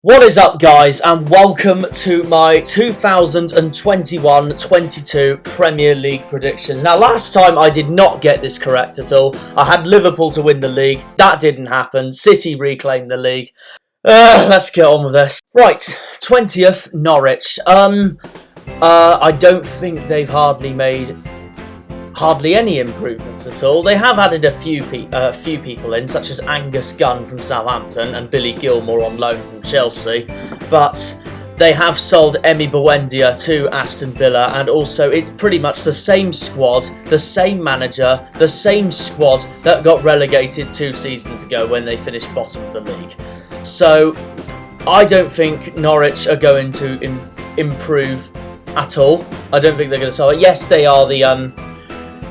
What is up, guys, and welcome to my 2021-22 Premier League predictions. Now, last time I did not get this correct at all. I had Liverpool to win the league. That didn't happen. City reclaimed the league. Let's get on with this. Right, 20th, Norwich. I don't think they've hardly any improvements at all. They have added a few people in, such as Angus Gunn from Southampton and Billy Gilmour on loan from Chelsea, but they have sold Emi Buendia to Aston Villa, and also it's pretty much the same squad, the same manager, the same squad that got relegated 2 seasons ago when they finished bottom of the league. So I don't think Norwich are going to improve at all. I don't think they're going to solve it. Yes, they are the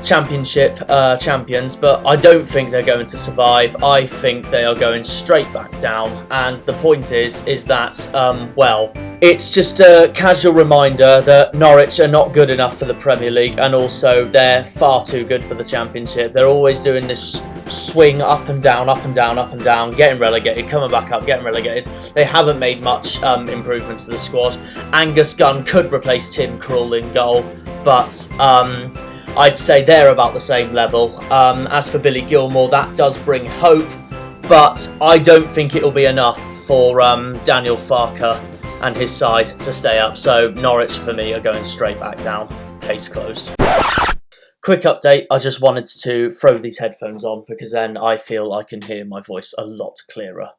Championship champions, but I don't think they're going to survive. I think they are going straight back down, and the point is that it's just a casual reminder that Norwich are not good enough for the Premier League, and also they're far too good for the Championship. They're always doing this swing up and down, up and down, up and down, getting relegated, coming back up, getting relegated. They haven't made much improvements to the squad. Angus Gunn could replace Tim Krul in goal, but I'd say they're about the same level. As for Billy Gilmour, that does bring hope, but I don't think it'll be enough for Daniel Farke and his side to stay up. So Norwich, for me, are going straight back down. Case closed. Quick update, I just wanted to throw these headphones on because then I feel I can hear my voice a lot clearer.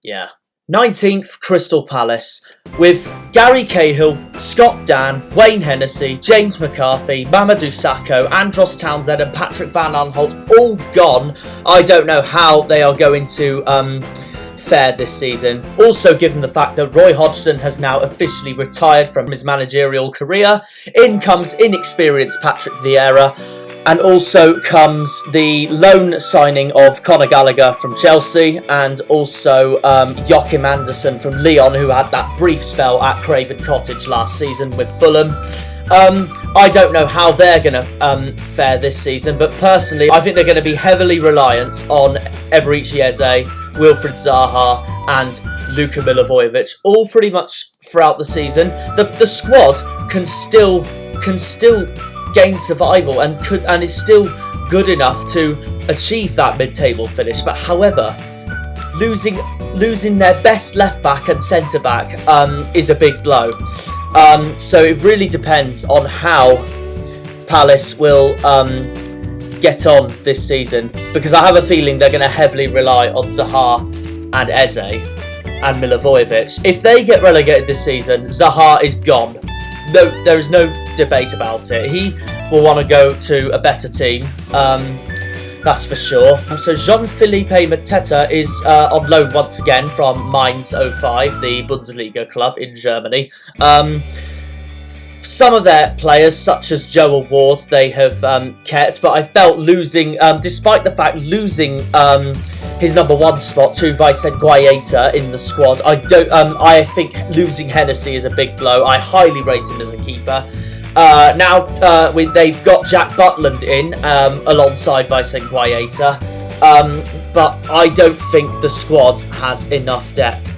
Yeah. 19th, Crystal Palace, with Gary Cahill, Scott Dan, Wayne Hennessy, James McCarthy, Mamadou Sakho, Andros Townsend and Patrick Van Aanholt all gone. I don't know how they are going to fare this season. Also, given the fact that Roy Hodgson has now officially retired from his managerial career, in comes inexperienced Patrick Vieira. And also comes the loan signing of Conor Gallagher from Chelsea, and also Joachim Andersen from Lyon, who had that brief spell at Craven Cottage last season with Fulham. I don't know how they're going to fare this season, but personally, I think they're going to be heavily reliant on Eberechi Eze, Wilfried Zaha, and Luka Milivojevic, all pretty much throughout the season. The squad can still gain survival and is still good enough to achieve that mid-table finish, but however, losing their best left back and centre back is a big blow. So it really depends on how Palace will get on this season, because I have a feeling they're going to heavily rely on Zaha and Eze and Milivojevic. If they get relegated this season, Zaha is gone. No, there is no debate about it. He will want to go to a better team, that's for sure. So Jean-Philippe Mateta is on loan once again from Mainz 05, the Bundesliga club in Germany. Some of their players, such as Joel Ward, they have kept, but I felt despite the fact losing his number 1 spot to Vicente Guaita in the squad, I think losing Hennessy is a big blow. I highly rate him as a keeper. They've got Jack Butland in alongside Vicente Guaita, but I don't think the squad has enough depth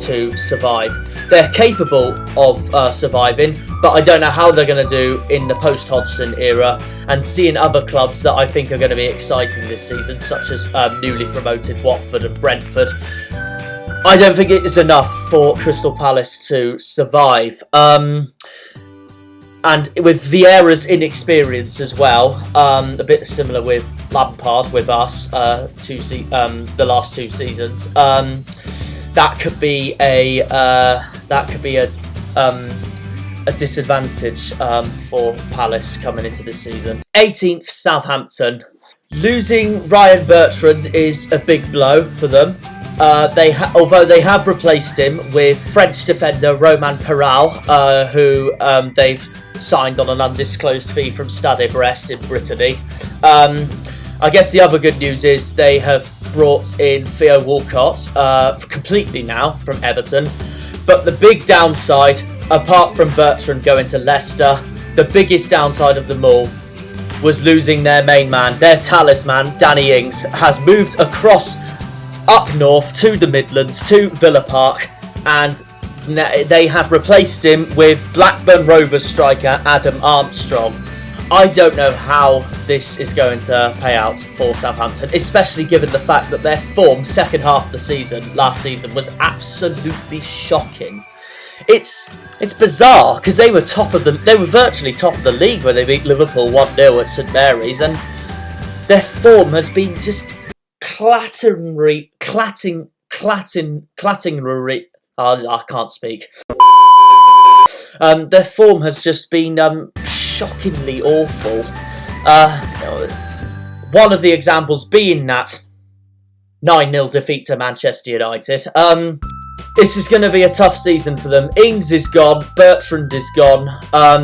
to survive. They're capable of surviving, but I don't know how they're going to do in the post-Hodgson era, and seeing other clubs that I think are going to be exciting this season, such as newly promoted Watford and Brentford. I don't think it is enough for Crystal Palace to survive. And with Vieira's inexperience as well, a bit similar with Lampard with us, the last 2 seasons, that could be a disadvantage for Palace coming into this season. 18th, Southampton. Losing Ryan Bertrand is a big blow for them. Although they have replaced him with French defender Romain Peral, who they've signed on an undisclosed fee from Stade Brest in Brittany. I guess the other good news is they have brought in Theo Walcott completely now from Everton. But the big downside, apart from Bertrand going to Leicester, the biggest downside of them all was losing their main man, their talisman, Danny Ings, has moved across up north to the Midlands, to Villa Park, and they have replaced him with Blackburn Rovers striker Adam Armstrong. I don't know how this is going to pay out for Southampton, especially given the fact that their form second half of the season, last season, was absolutely shocking. It's bizarre because they were virtually top of the league when they beat Liverpool 1-0 at St Mary's, and their form has been just clattingly. I can't speak. Their form has just been shockingly awful. One of the examples being that 9-0 defeat to Manchester United. This is going to be a tough season for them. Ings is gone. Bertrand is gone.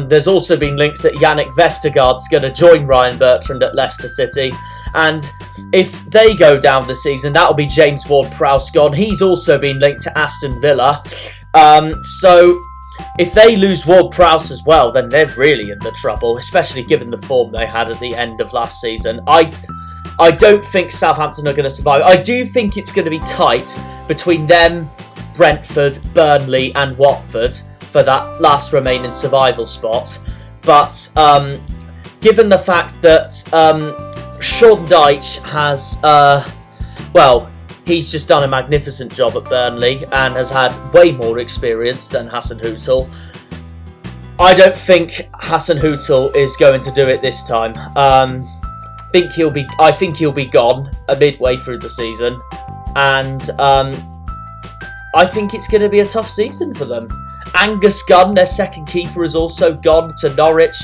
There's also been links that Yannick Vestergaard's going to join Ryan Bertrand at Leicester City. And if they go down the season, that'll be James Ward-Prowse gone. He's also been linked to Aston Villa. So if they lose Ward-Prowse as well, then they're really in the trouble, especially given the form they had at the end of last season. I don't think Southampton are going to survive. I do think it's going to be tight between them, Brentford, Burnley and Watford for that last remaining survival spot. But given the fact that Sean Dyche has, he's just done a magnificent job at Burnley and has had way more experience than Hasenhüttl. I don't think Hasenhüttl is going to do it this time. I think he'll be gone midway through the season, and I think it's going to be a tough season for them. Angus Gunn, their second keeper, is also gone to Norwich.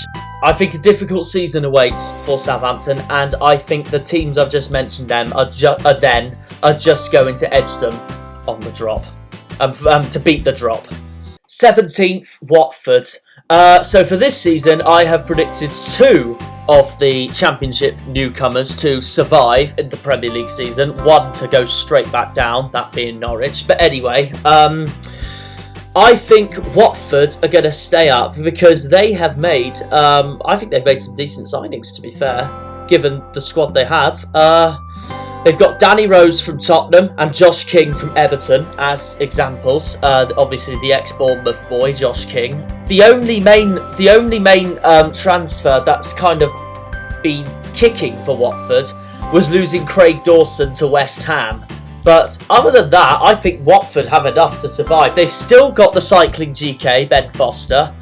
I think a difficult season awaits for Southampton, and I think the teams I've just mentioned are just going to edge them on the drop, to beat the drop. 17th, Watford. So for this season, I have predicted 2 of the Championship newcomers to survive in the Premier League season. 1 to go straight back down, that being Norwich. But anyway, I think Watford are going to stay up because they have made, I think they've made some decent signings, to be fair, given the squad they have. They've got Danny Rose from Tottenham and Josh King from Everton as examples. Obviously, the ex-Bournemouth boy, Josh King. The only main transfer that's kind of been kicking for Watford was losing Craig Dawson to West Ham. But other than that, I think Watford have enough to survive. They've still got the cycling GK, Ben Foster.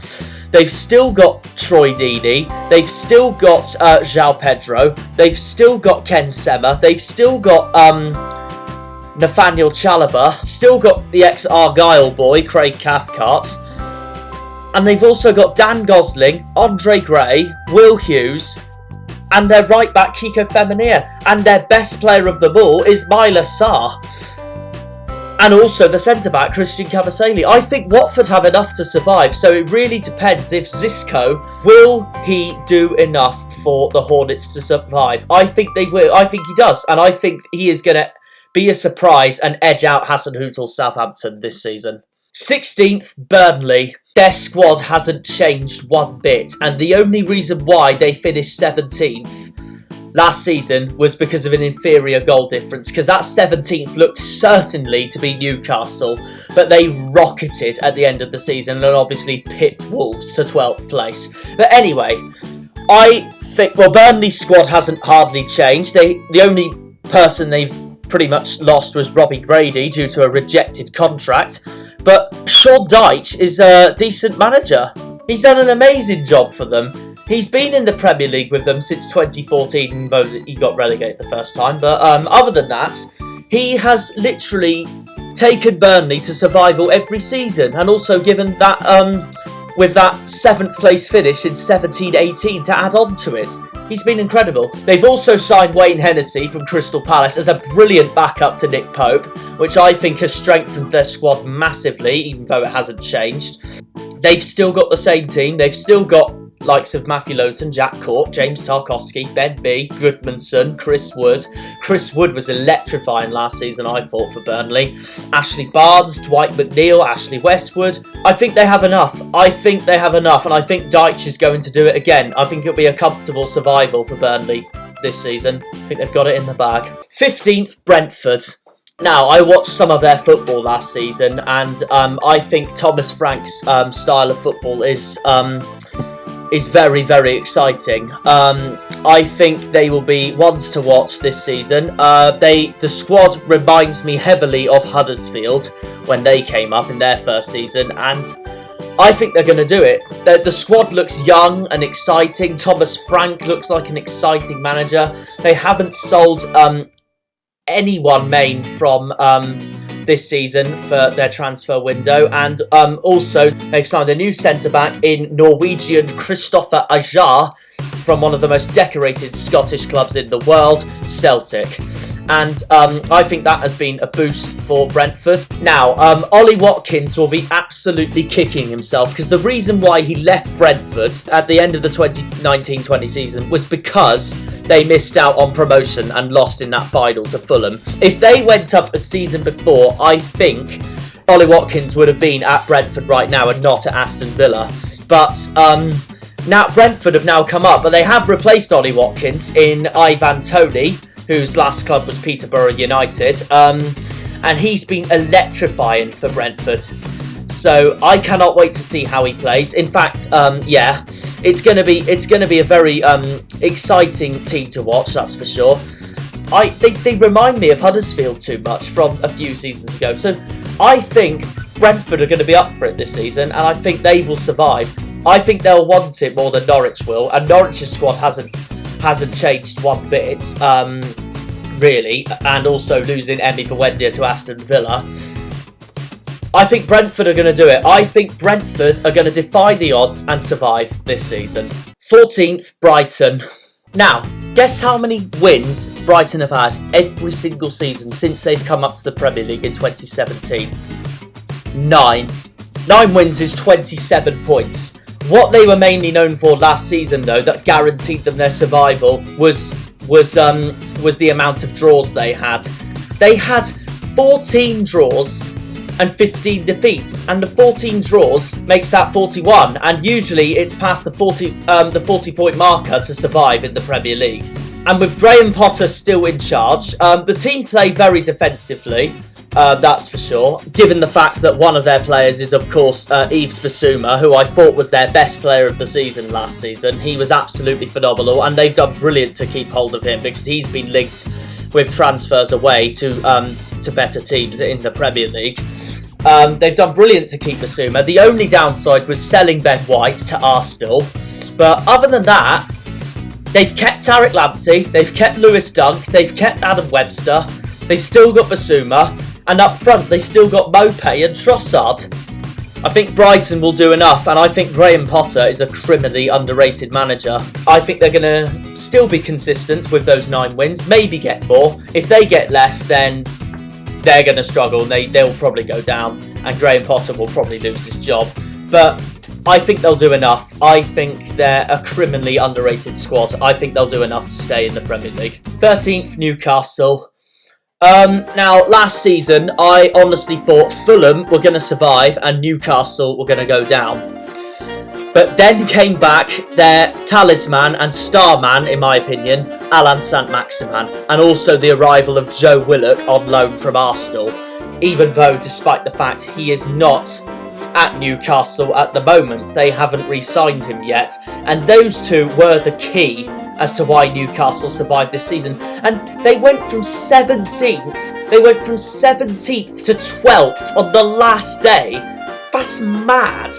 They've still got Troy Deeney. They've still got João Pedro. They've still got Ken Sema. They've still got Nathaniel Chalobah. Still got the ex-Argyle boy, Craig Cathcart. And they've also got Dan Gosling, Andre Gray, Will Hughes, and their right back, Kiko Femenia. And their best player of them all is Myla Sarr. And also the centre-back, Christian Kabasele. I think Watford have enough to survive, so it really depends if Xisco, will he do enough for the Hornets to survive? I think they will. I think he does. And I think he is going to be a surprise and edge out Hasenhüttl's Southampton this season. 16th, Burnley. Their squad hasn't changed one bit. And the only reason why they finished 17th last season was because of an inferior goal difference, because that 17th looked certainly to be Newcastle, but they rocketed at the end of the season and obviously pipped Wolves to 12th place. But anyway, I think, Burnley's squad hasn't hardly changed. The only person they've pretty much lost was Robbie Brady due to a rejected contract, but Sean Dyche is a decent manager. He's done an amazing job for them. He's been in the Premier League with them since 2014, though he got relegated the first time. But other than that, he has literally taken Burnley to survival every season, and also given that with that 7th place finish in 17-18 to add on to it. He's been incredible. They've also signed Wayne Hennessy from Crystal Palace as a brilliant backup to Nick Pope, which I think has strengthened their squad massively, even though it hasn't changed. They've still got the same team. They've still got likes of Matthew Lowton, Jack Cork, James Tarkowski, Ben B, Goodmanson, Chris Wood. Chris Wood was electrifying last season, I thought, for Burnley. Ashley Barnes, Dwight McNeil, Ashley Westwood. I think they have enough. And I think Dyche is going to do it again. I think it'll be a comfortable survival for Burnley this season. I think they've got it in the bag. 15th, Brentford. Now, I watched some of their football last season, and I think Thomas Frank's style of football is very, very exciting. I think they will be ones to watch this season. The squad reminds me heavily of Huddersfield when they came up in their first season, and I think they're going to do it. The squad looks young and exciting. Thomas Frank looks like an exciting manager. They haven't sold anyone main from this season for their transfer window, and also they've signed a new centre-back in Norwegian Christopher Ajar from one of the most decorated Scottish clubs in the world, Celtic. And I think that has been a boost for Brentford. Now, Ollie Watkins will be absolutely kicking himself, because the reason why he left Brentford at the end of the 2019-20 season was because they missed out on promotion and lost in that final to Fulham. If they went up a season before, I think Ollie Watkins would have been at Brentford right now and not at Aston Villa. But now Brentford have now come up, but they have replaced Ollie Watkins in Ivan Toney, whose last club was Peterborough United, and he's been electrifying for Brentford. So I cannot wait to see how he plays. In fact, yeah, it's gonna be a very exciting team to watch. That's for sure. They remind me of Huddersfield too much from a few seasons ago. So I think Brentford are going to be up for it this season, and I think they will survive. I think they'll want it more than Norwich will, and Norwich's squad hasn't changed one bit, really, and also losing Emi Buendia to Aston Villa. I think Brentford are going to do it. I think Brentford are going to defy the odds and survive this season. 14th, Brighton. Now, guess how many wins Brighton have had every single season since they've come up to the Premier League in 2017? 9. 9 wins is 27 points. What they were mainly known for last season, though, that guaranteed them their survival, was the amount of draws they had. They had 14 draws and 15 defeats, and the 14 draws makes that 41. And usually, it's past the 40-point marker to survive in the Premier League. And with Graham Potter still in charge, the team play very defensively. That's for sure, given the fact that one of their players is, of course, Yves Bissouma, who I thought was their best player of the season last season. He was absolutely phenomenal, and they've done brilliant to keep hold of him, because he's been linked with transfers away to better teams in the Premier League. They've done brilliant to keep Bissouma. The only downside was selling Ben White to Arsenal, but other than that, they've kept Tariq Lamptey, they've kept Lewis Dunk, they've kept Adam Webster, they've still got Bissouma, and up front, they still got Mopé and Trossard. I think Brighton will do enough, and I think Graham Potter is a criminally underrated manager. I think they're going to still be consistent with those 9 wins, maybe get more. If they get less, then they're going to struggle, and they'll probably go down, and Graham Potter will probably lose his job. But I think they'll do enough. I think they're a criminally underrated squad. I think they'll do enough to stay in the Premier League. 13th, Newcastle. Now, last season, I honestly thought Fulham were going to survive and Newcastle were going to go down. But then came back their talisman and star man, in my opinion, Alan Saint-Maximin, and also the arrival of Joe Willock on loan from Arsenal, even though, despite the fact he is not at Newcastle at the moment, they haven't re-signed him yet, and those two were the key as to why Newcastle survived this season. And they went from 17th to 12th on the last day. That's mad.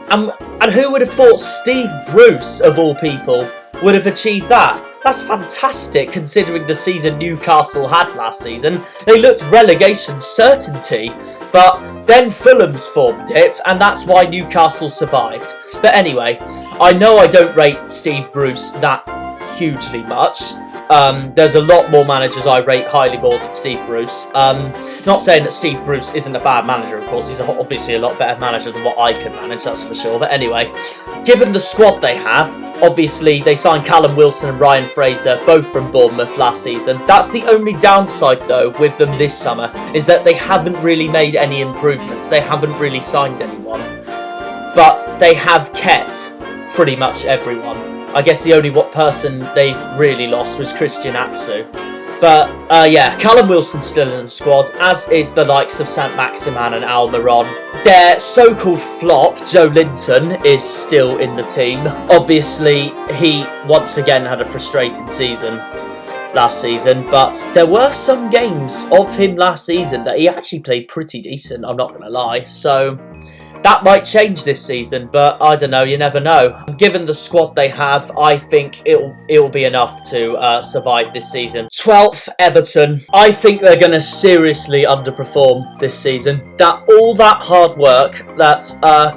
And who would have thought Steve Bruce, of all people, would have achieved that? That's fantastic, considering the season Newcastle had last season. They looked relegation certainty, but then Fulham's form dipped, and that's why Newcastle survived. But anyway, I know I don't rate Steve Bruce that hugely much. There's a lot more managers I rate highly more than Steve Bruce. Not saying that Steve Bruce isn't a bad manager, of course. He's obviously a lot better manager than what I can manage, that's for sure. But anyway, given the squad they have, obviously they signed Callum Wilson and Ryan Fraser, both from Bournemouth last season. That's the only downside, though, with them this summer, is that they haven't really made any improvements. They haven't really signed anyone. But they have kept pretty much everyone. I guess the only person they've really lost was Christian Atsu. But yeah, Callum Wilson's still in the squad, as is the likes of Saint Maximin and Almiron. Their so-called flop, Joe Linton, is still in the team. Obviously, he once again had a frustrating season last season, but there were some games of him last season that he actually played pretty decent, I'm not going to lie. So that might change this season, but I don't know, you never know. Given the squad they have, I think it'll be enough to survive this season. 12th, Everton. I think they're going to seriously underperform this season. All that hard work that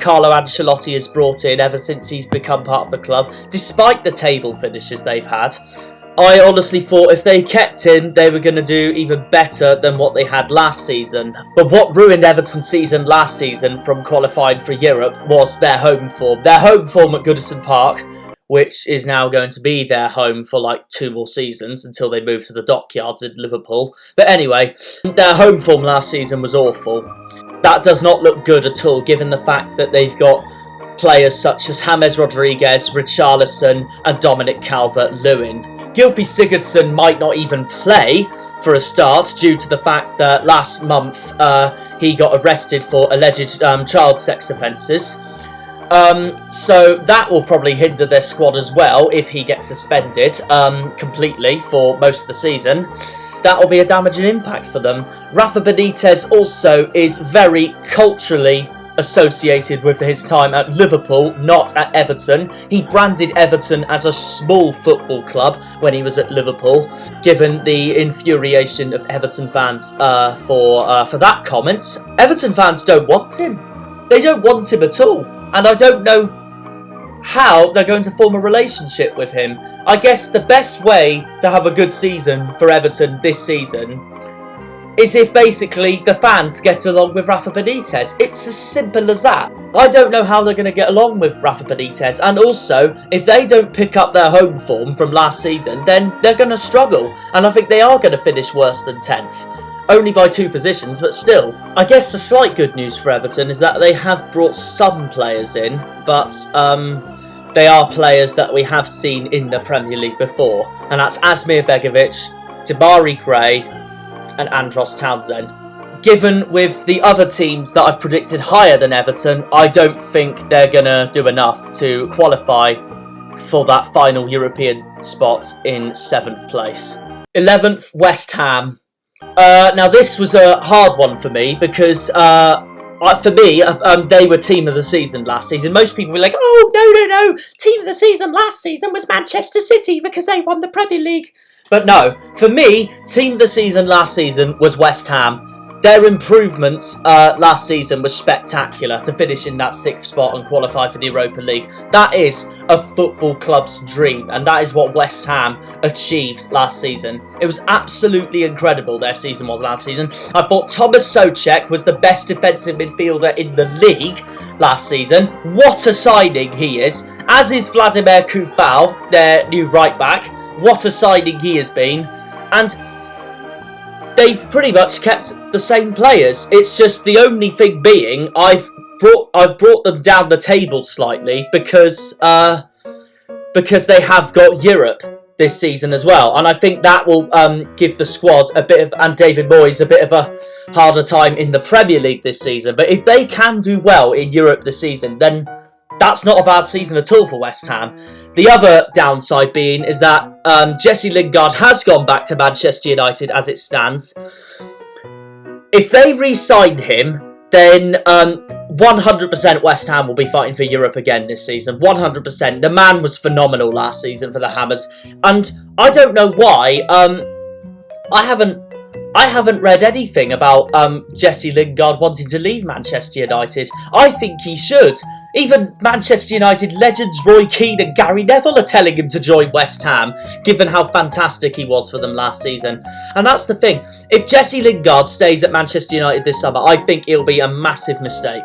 Carlo Ancelotti has brought in ever since he's become part of the club, despite the table finishes they've had, I honestly thought if they kept him, they were going to do even better than what they had last season. But what ruined Everton's season last season from qualifying for Europe was their home form. Their home form at Goodison Park, which is now going to be their home for like 2 more seasons until they move to the Dockyards in Liverpool. But anyway, their home form last season was awful. That does not look good at all, given the fact that they've got players such as James Rodriguez, Richarlison and Dominic Calvert-Lewin. Gylfi Sigurdsson might not even play for a start due to the fact that last month he got arrested for alleged child sex offences. So that will probably hinder their squad as well if he gets suspended completely for most of the season. That will be a damaging impact for them. Rafa Benitez also is very culturally associated with his time at Liverpool, not at Everton. He branded Everton as a small football club when he was at Liverpool, given the infuriation of Everton fans for that comment. Everton fans don't want him. They don't want him at all. And I don't know how they're going to form a relationship with him. I guess the best way to have a good season for Everton this season is if basically the fans get along with Rafa Benitez. It's as simple as that. I don't know how they're going to get along with Rafa Benitez, and also if they don't pick up their home form from last season, then they're going to struggle, and I think they are going to finish worse than 10th. Only by 2 positions, but still. I guess the slight good news for Everton is that they have brought some players in, but they are players that we have seen in the Premier League before, and that's Asmir Begovic, Demarai Gray and Andros Townsend. Given with the other teams that I've predicted higher than Everton, I don't think they're going to do enough to qualify for that final European spot in 7th place. 11th, West Ham. Now this was a hard one for me because for me, they were team of the season last season. Most people were like, oh, no, team of the season last season was Manchester City because they won the Premier League. But no, for me, team of the season last season was West Ham. Their improvements last season was spectacular to finish in that 6th spot and qualify for the Europa League. That is a football club's dream, and that is what West Ham achieved last season. It was absolutely incredible their season was last season. I thought Thomas Souček was the best defensive midfielder in the league last season. What a signing he is. As is Vladimir Koufal, their new right back. What a signing he has been. And they've pretty much kept the same players. It's just the only thing being I've brought them down the table slightly because they have got Europe this season as well, and I think that will give the squad and David Moyes a bit of a harder time in the Premier League this season. But if they can do well in Europe this season, then that's not a bad season at all for West Ham. The other downside being is that Jesse Lingard has gone back to Manchester United as it stands. If they re-sign him, then 100% West Ham will be fighting for Europe again this season. 100%. The man was phenomenal last season for the Hammers. And I don't know why. I haven't read anything about Jesse Lingard wanting to leave Manchester United. I think he should. Even Manchester United legends Roy Keane and Gary Neville are telling him to join West Ham, given how fantastic he was for them last season. And that's the thing. If Jesse Lingard stays at Manchester United this summer, I think it'll be a massive mistake.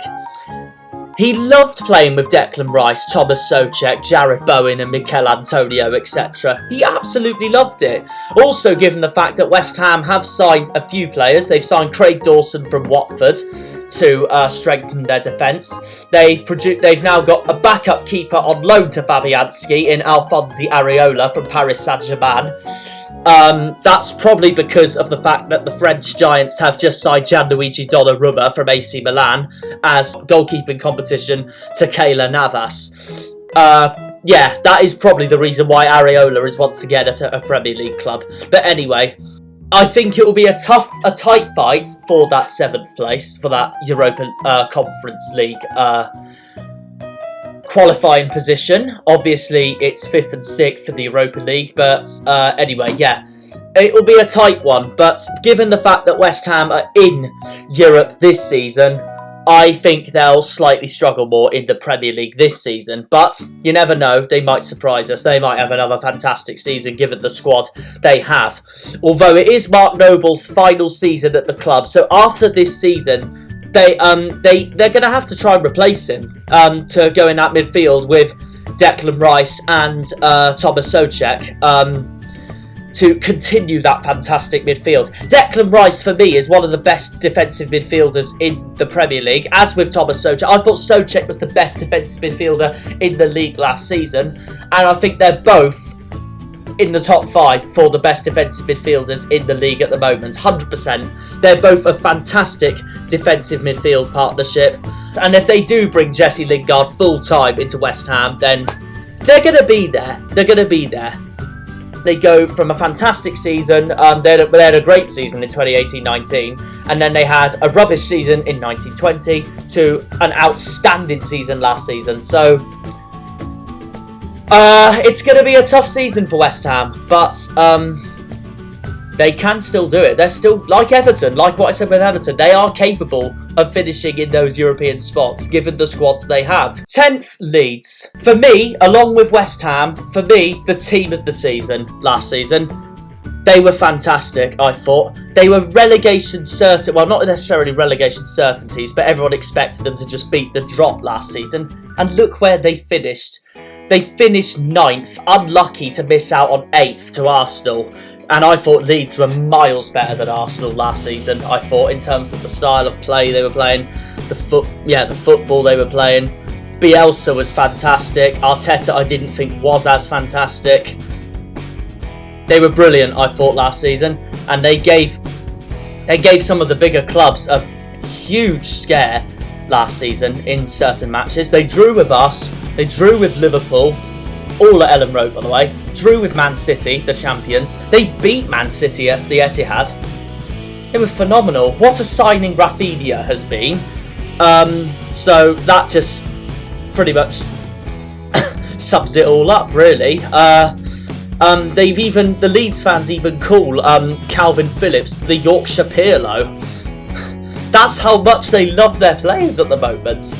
He loved playing with Declan Rice, Thomas Souček, Jarrod Bowen and Mikel Antonio, etc. He absolutely loved it. Also, given the fact that West Ham have signed a few players, they've signed Craig Dawson from Watford to strengthen their defence. They've now got a backup keeper on loan to Fabianski in Alphonse Areola from Paris Saint-Germain. That's probably because of the fact that the French Giants have just signed Gianluigi Donnarumma from AC Milan as goalkeeping competition to Keylor Navas. Yeah, that is probably the reason why Areola is once again at a Premier League club. But anyway, I think it will be a tight fight for that 7th place, for that Europa Conference League qualifying position. Obviously, it's 5th and 6th for the Europa League, but anyway, yeah. It will be a tight one, but given the fact that West Ham are in Europe this season, I think they'll slightly struggle more in the Premier League this season. But you never know, they might surprise us. They might have another fantastic season given the squad they have. Although it is Mark Noble's final season at the club, so after this season, they're going to have to try and replace him to go in that midfield with Declan Rice and Thomas Souček. To continue that fantastic midfield. Declan Rice, for me, is one of the best defensive midfielders in the Premier League, as with Thomas Souček. I thought Souček was the best defensive midfielder in the league last season, and I think they're both in the top 5 for the best defensive midfielders in the league at the moment, 100%. They're both a fantastic defensive midfield partnership, and if they do bring Jesse Lingard full-time into West Ham, then they're going to be there. They're going to be there. They go from a fantastic season, they had a great season in 2018-19, and then they had a rubbish season in 1920 to an outstanding season last season. So, it's going to be a tough season for West Ham, but they can still do it. They're still, like Everton, like what I said with Everton, they are capable of finishing in those European spots, given the squads they have. 10th, Leeds. For me, along with West Ham, for me, the team of the season last season. They were fantastic, I thought. They were relegation certain, well, not necessarily relegation certainties, but everyone expected them to just beat the drop last season. And look where they finished. They finished 9th, unlucky to miss out on 8th to Arsenal. And I thought Leeds were miles better than Arsenal last season, I thought, in terms of the style of play they were playing, the football they were playing. Bielsa was fantastic. Arteta I didn't think was as fantastic. They were brilliant, I thought, last season, and they gave some of the bigger clubs a huge scare last season in certain matches. They drew with us, they drew with Liverpool, all at Ellen Road, by the way. Drew with Man City, the champions. They beat Man City at the Etihad. It was phenomenal. What a signing Rafinha has been. So that just pretty much sums it all up, really. The Leeds fans even call Calvin Phillips the Yorkshire Pirlo. That's how much they love their players at the moment.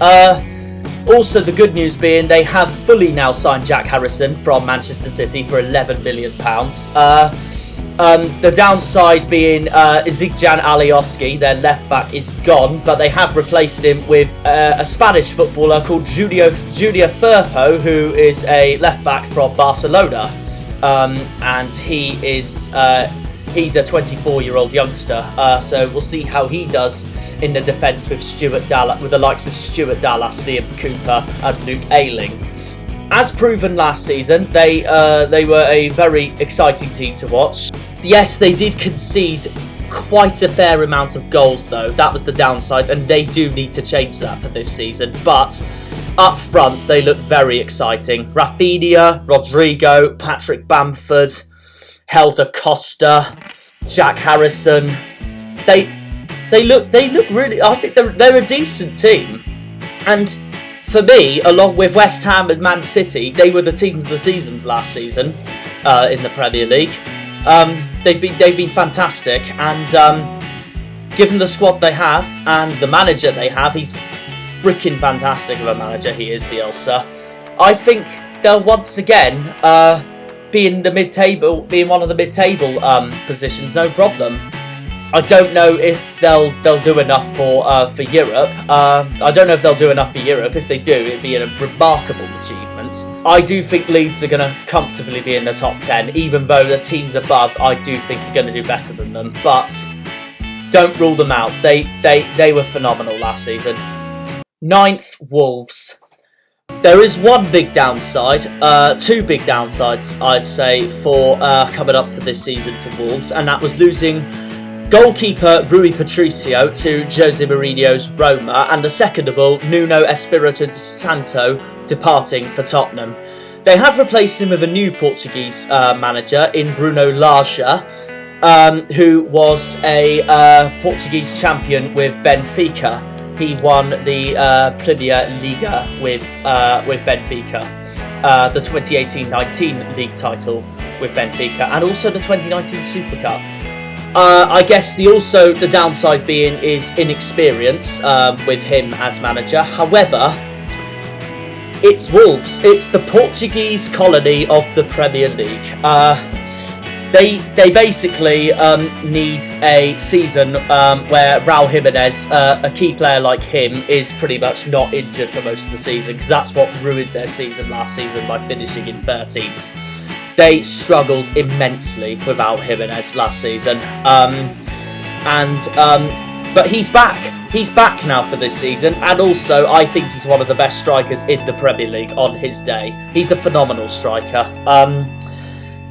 Also, the good news being they have fully now signed Jack Harrison from Manchester City for £11 million. The downside being Zigjan Alioski, their left back, is gone, but they have replaced him with a Spanish footballer called Junior Firpo, who is a left back from Barcelona, and he's a 24-year-old youngster. So we'll see how he does in the defence with the likes of Stuart Dallas, Liam Cooper, and Luke Ayling. As proven last season, they were a very exciting team to watch. Yes, they did concede quite a fair amount of goals, though. That was the downside, and they do need to change that for this season. But up front, they look very exciting. Rafinha, Rodrigo, Patrick Bamford, Helder Costa, Jack Harrison. They look really. I think they're a decent team, and for me, along with West Ham and Man City, they were the teams of the seasons last season in the Premier League. They've been fantastic, and given the squad they have and the manager they have, he's freaking fantastic of a manager. He is, Bielsa. I think they'll once again be in the mid-table, be in one of the mid-table positions, no problem. I don't know if they'll do enough for Europe. I don't know if they'll do enough for Europe. If they do, it'd be a remarkable achievement. I do think Leeds are going to comfortably be in the top 10, even though the teams above I do think are going to do better than them. But don't rule them out. They were phenomenal last season. 9th, Wolves. There is one big downside, two big downsides, I'd say, for coming up for this season for Wolves, and that was losing goalkeeper Rui Patricio to Jose Mourinho's Roma, and the second of all, Nuno Espirito Santo departing for Tottenham. They have replaced him with a new Portuguese manager in Bruno Lage, who was a Portuguese champion with Benfica. He won the Premier Liga with Benfica, the 2018-19 league title with Benfica, and also the 2019 Super Cup. I guess the downside being is inexperience with him as manager. However, it's Wolves. It's the Portuguese colony of the Premier League. They basically need a season where Raul Jimenez, a key player like him, is pretty much not injured for most of the season, because that's what ruined their season last season by finishing in 13th. They struggled immensely without Jimenez last season, but he's back. He's back now for this season, and also I think he's one of the best strikers in the Premier League on his day. He's a phenomenal striker.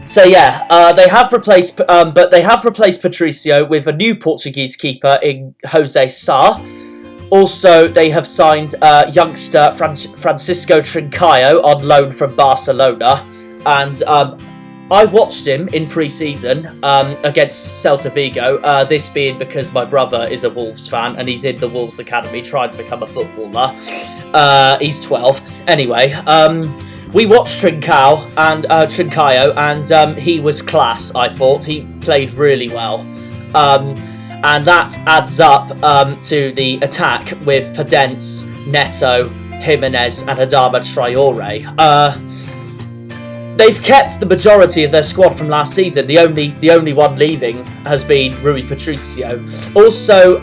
They have replaced Patricio with a new Portuguese keeper in Jose Sá. Also, they have signed youngster Francisco Trincaio on loan from Barcelona, and I watched him in pre-season against Celta Vigo, this being because my brother is a Wolves fan and he's in the Wolves Academy trying to become a footballer. He's 12. Anyway, we watched Trincaio, and he was class, I thought. He played really well. And that adds up to the attack with Podence, Neto, Jimenez and Adama Traore. They've kept the majority of their squad from last season. The only one leaving has been Rui Patricio. Also,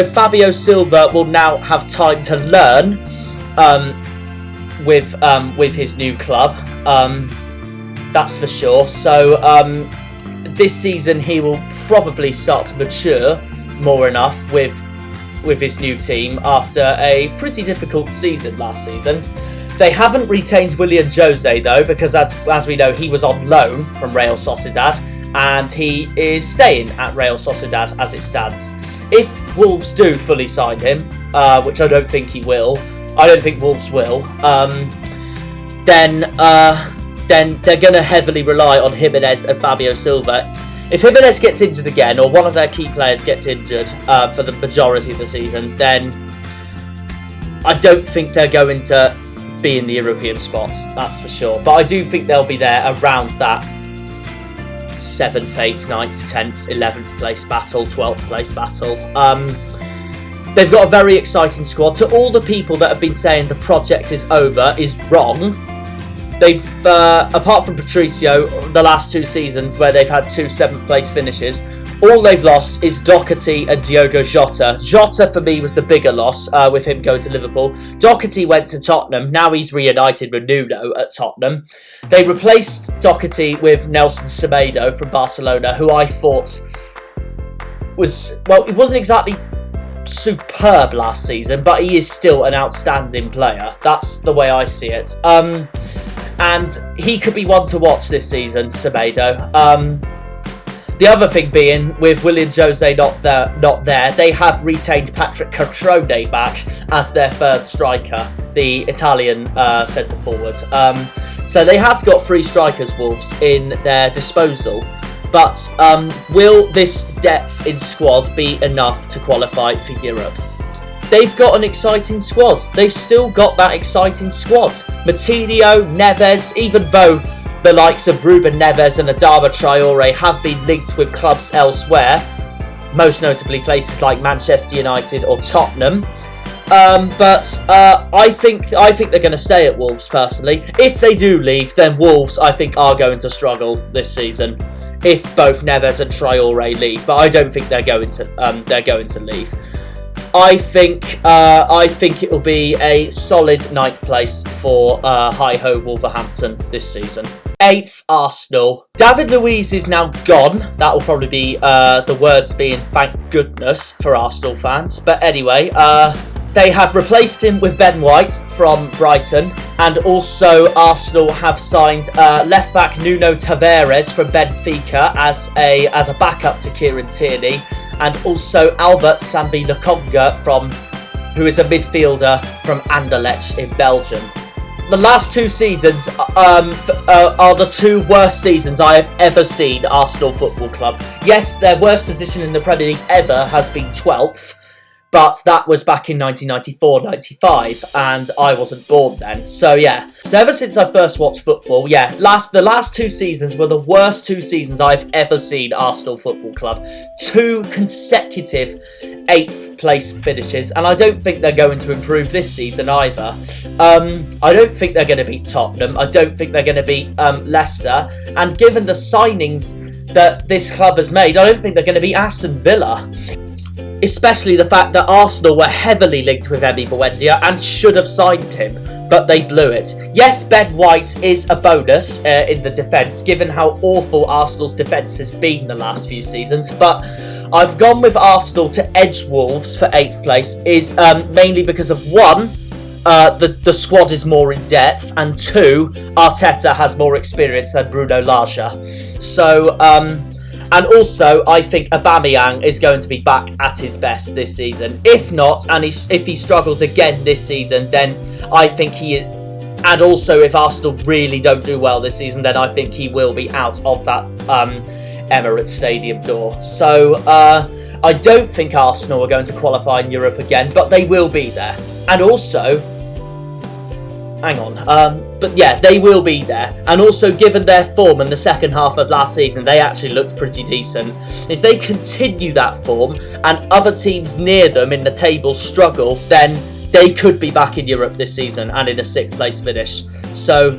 Fabio Silva will now have time to learn with his new club. That's for sure. So this season he will probably start to mature more enough with his new team after a pretty difficult season last season. They haven't retained Willian Jose though, because as we know, he was on loan from Real Sociedad and he is staying at Real Sociedad as it stands. If Wolves do fully sign him, which I don't think he will, I don't think Wolves will, then they're going to heavily rely on Jimenez and Fabio Silva. If Jimenez gets injured again, or one of their key players gets injured for the majority of the season, then I don't think they're going to be in the European spots, that's for sure. But I do think they'll be there around that 7th, 8th, 9th, 10th, 11th place battle, 12th place battle. They've got a very exciting squad. To all the people that have been saying the project is over is wrong. They've, apart from Patricio, the last two seasons where they've had 2 7th place finishes, all they've lost is Doherty and Diogo Jota. Jota, for me, was the bigger loss with him going to Liverpool. Doherty went to Tottenham. Now he's reunited with Nuno at Tottenham. They replaced Doherty with Nelson Semedo from Barcelona, who I thought was, well, it wasn't exactly superb last season, but he is still an outstanding player. That's the way I see it. And he could be one to watch this season, Semedo. The other thing being, with Willian Jose not there, they have retained Patrick Cutrone back as their third striker, the Italian centre forward. So they have got 3 strikers, Wolves, in their disposal. But will this depth in squad be enough to qualify for Europe? They've got an exciting squad. They've still got that exciting squad. Moutinho, Neves, even though the likes of Ruben Neves and Adama Traore have been linked with clubs elsewhere, most notably places like Manchester United or Tottenham. But I think they're going to stay at Wolves personally. If they do leave, then Wolves I think are going to struggle this season. If both Neves and Traore leave, but I don't think they're going to leave. I think it will be a solid 9th place for hi-ho Wolverhampton this season. 8th, Arsenal. David Luiz is now gone. That will probably be the words being thank goodness for Arsenal fans. But anyway, They have replaced him with Ben White from Brighton, and also Arsenal have signed left-back Nuno Tavares from Benfica as a backup to Kieran Tierney, and also Albert Sambi Lokonga who is a midfielder from Anderlecht in Belgium. The last 2 seasons are the 2 worst seasons I have ever seen Arsenal Football Club. Yes, their worst position in the Premier League ever has been 12th, but that was back in 1994-95, and I wasn't born then. So yeah, so ever since I first watched football, yeah, the last 2 seasons were the worst 2 seasons I've ever seen Arsenal Football Club. 2 consecutive 8th place finishes, and I don't think they're going to improve this season either. I don't think they're going to beat Tottenham. I don't think they're going to beat Leicester, and given the signings that this club has made, I don't think they're going to beat Aston Villa. Especially the fact that Arsenal were heavily linked with Emi Buendia and should have signed him, but they blew it. Yes, Ben White is a bonus in the defence, given how awful Arsenal's defence has been the last few seasons, but I've gone with Arsenal to edge Wolves for 8th place is mainly because of 1, the squad is more in depth, and 2, Arteta has more experience than Bruno Lage. So, and also, I think Aubameyang is going to be back at his best this season. If not, and if he struggles again this season, then I think and also if Arsenal really don't do well this season, then I think he will be out of that Emirates Stadium door. So, I don't think Arsenal are going to qualify in Europe again, but they will be there. And also, hang on, but yeah, they will be there. And also, given their form in the second half of last season, they actually looked pretty decent. If they continue that form and other teams near them in the table struggle, then they could be back in Europe this season and in a 6th place finish. So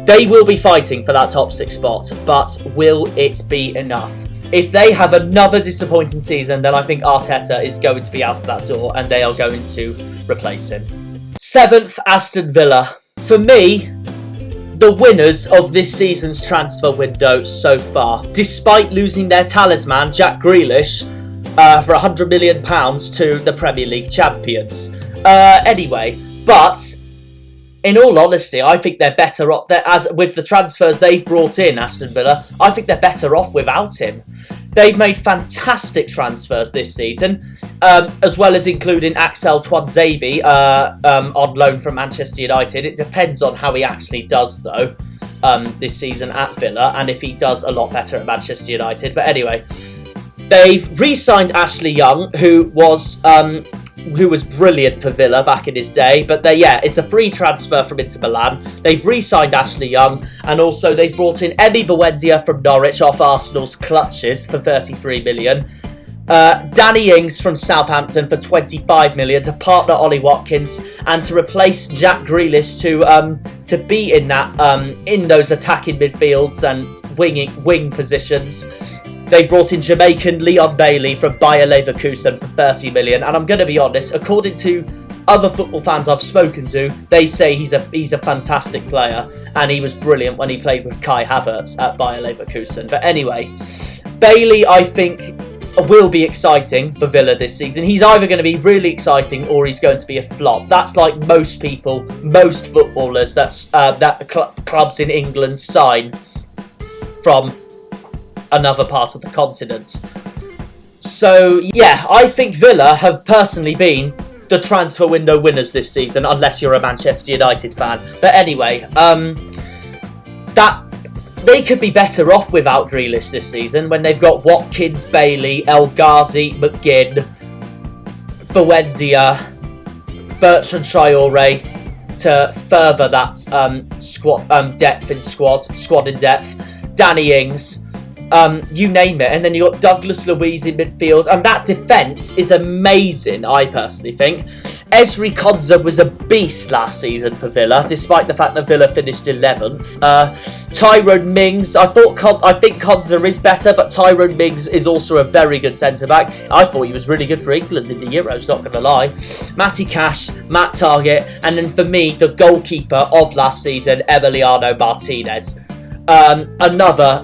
they will be fighting for that top 6 spot, but will it be enough? If they have another disappointing season, then I think Arteta is going to be out of that door and they are going to replace him. 7th, Aston Villa. For me, the winners of this season's transfer window so far, despite losing their talisman, Jack Grealish, for £100 million to the Premier League champions. Anyway, but in all honesty, I think they're better off as with the transfers they've brought in, Aston Villa. I think they're better off without him. They've made fantastic transfers this season, as well as including Axel Tuanzebe on loan from Manchester United. It depends on how he actually does, though, this season at Villa, and if he does a lot better at Manchester United. But anyway, they've re-signed Ashley Young, who was brilliant for Villa back in his day, but it's a free transfer from Inter Milan. They've re-signed Ashley Young, and also they've brought in Emi Buendia from Norwich off Arsenal's clutches for 33 million. Danny Ings from Southampton for 25 million to partner Ollie Watkins and to replace Jack Grealish to be in that in those attacking midfields and wing positions. They brought in Jamaican Leon Bailey from Bayer Leverkusen for 30 million, and I'm going to be honest, according to other football fans I've spoken to, they say he's a fantastic player, and he was brilliant when he played with Kai Havertz at Bayer Leverkusen. But anyway, Bailey, I think, will be exciting for Villa this season. He's either going to be really exciting or he's going to be a flop. That's like most footballers that clubs in England sign from another part of the continent. So yeah, I think Villa have personally been the transfer window winners this season, unless you're a Manchester United fan. But anyway, that they could be better off without Grealish this season when they've got Watkins, Bailey, El Ghazi, McGinn, Buendia, Bertrand Traore to further that squad in depth. Danny Ings. You name it, and then you got Douglas Luiz in midfield, and that defence is amazing, I personally think. Ezri Konsa was a beast last season for Villa, despite the fact that Villa finished 11th. Tyrone Mings, I think Konsa is better, but Tyrone Mings is also a very good centre-back. I thought he was really good for England in the Euros, not going to lie. Matty Cash, Matt Targett, and then for me, the goalkeeper of last season, Emiliano Martinez. Another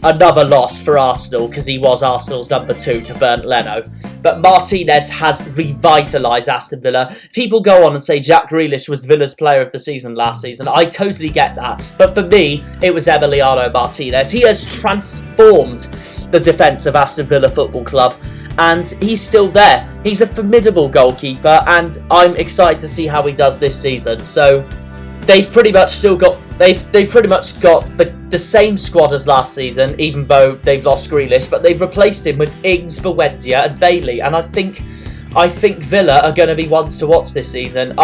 loss for Arsenal, because he was Arsenal's number 2 to Bernd Leno. But Martinez has revitalised Aston Villa. People go on and say Jack Grealish was Villa's player of the season last season. I totally get that. But for me, it was Emiliano Martinez. He has transformed the defence of Aston Villa Football Club. And he's still there. He's a formidable goalkeeper. And I'm excited to see how he does this season. So they've pretty much still got... They've pretty much got the same squad as last season, even though they've lost Grealish, but they've replaced him with Ings, Buendia and Bailey, and I think Villa are going to be ones to watch this season.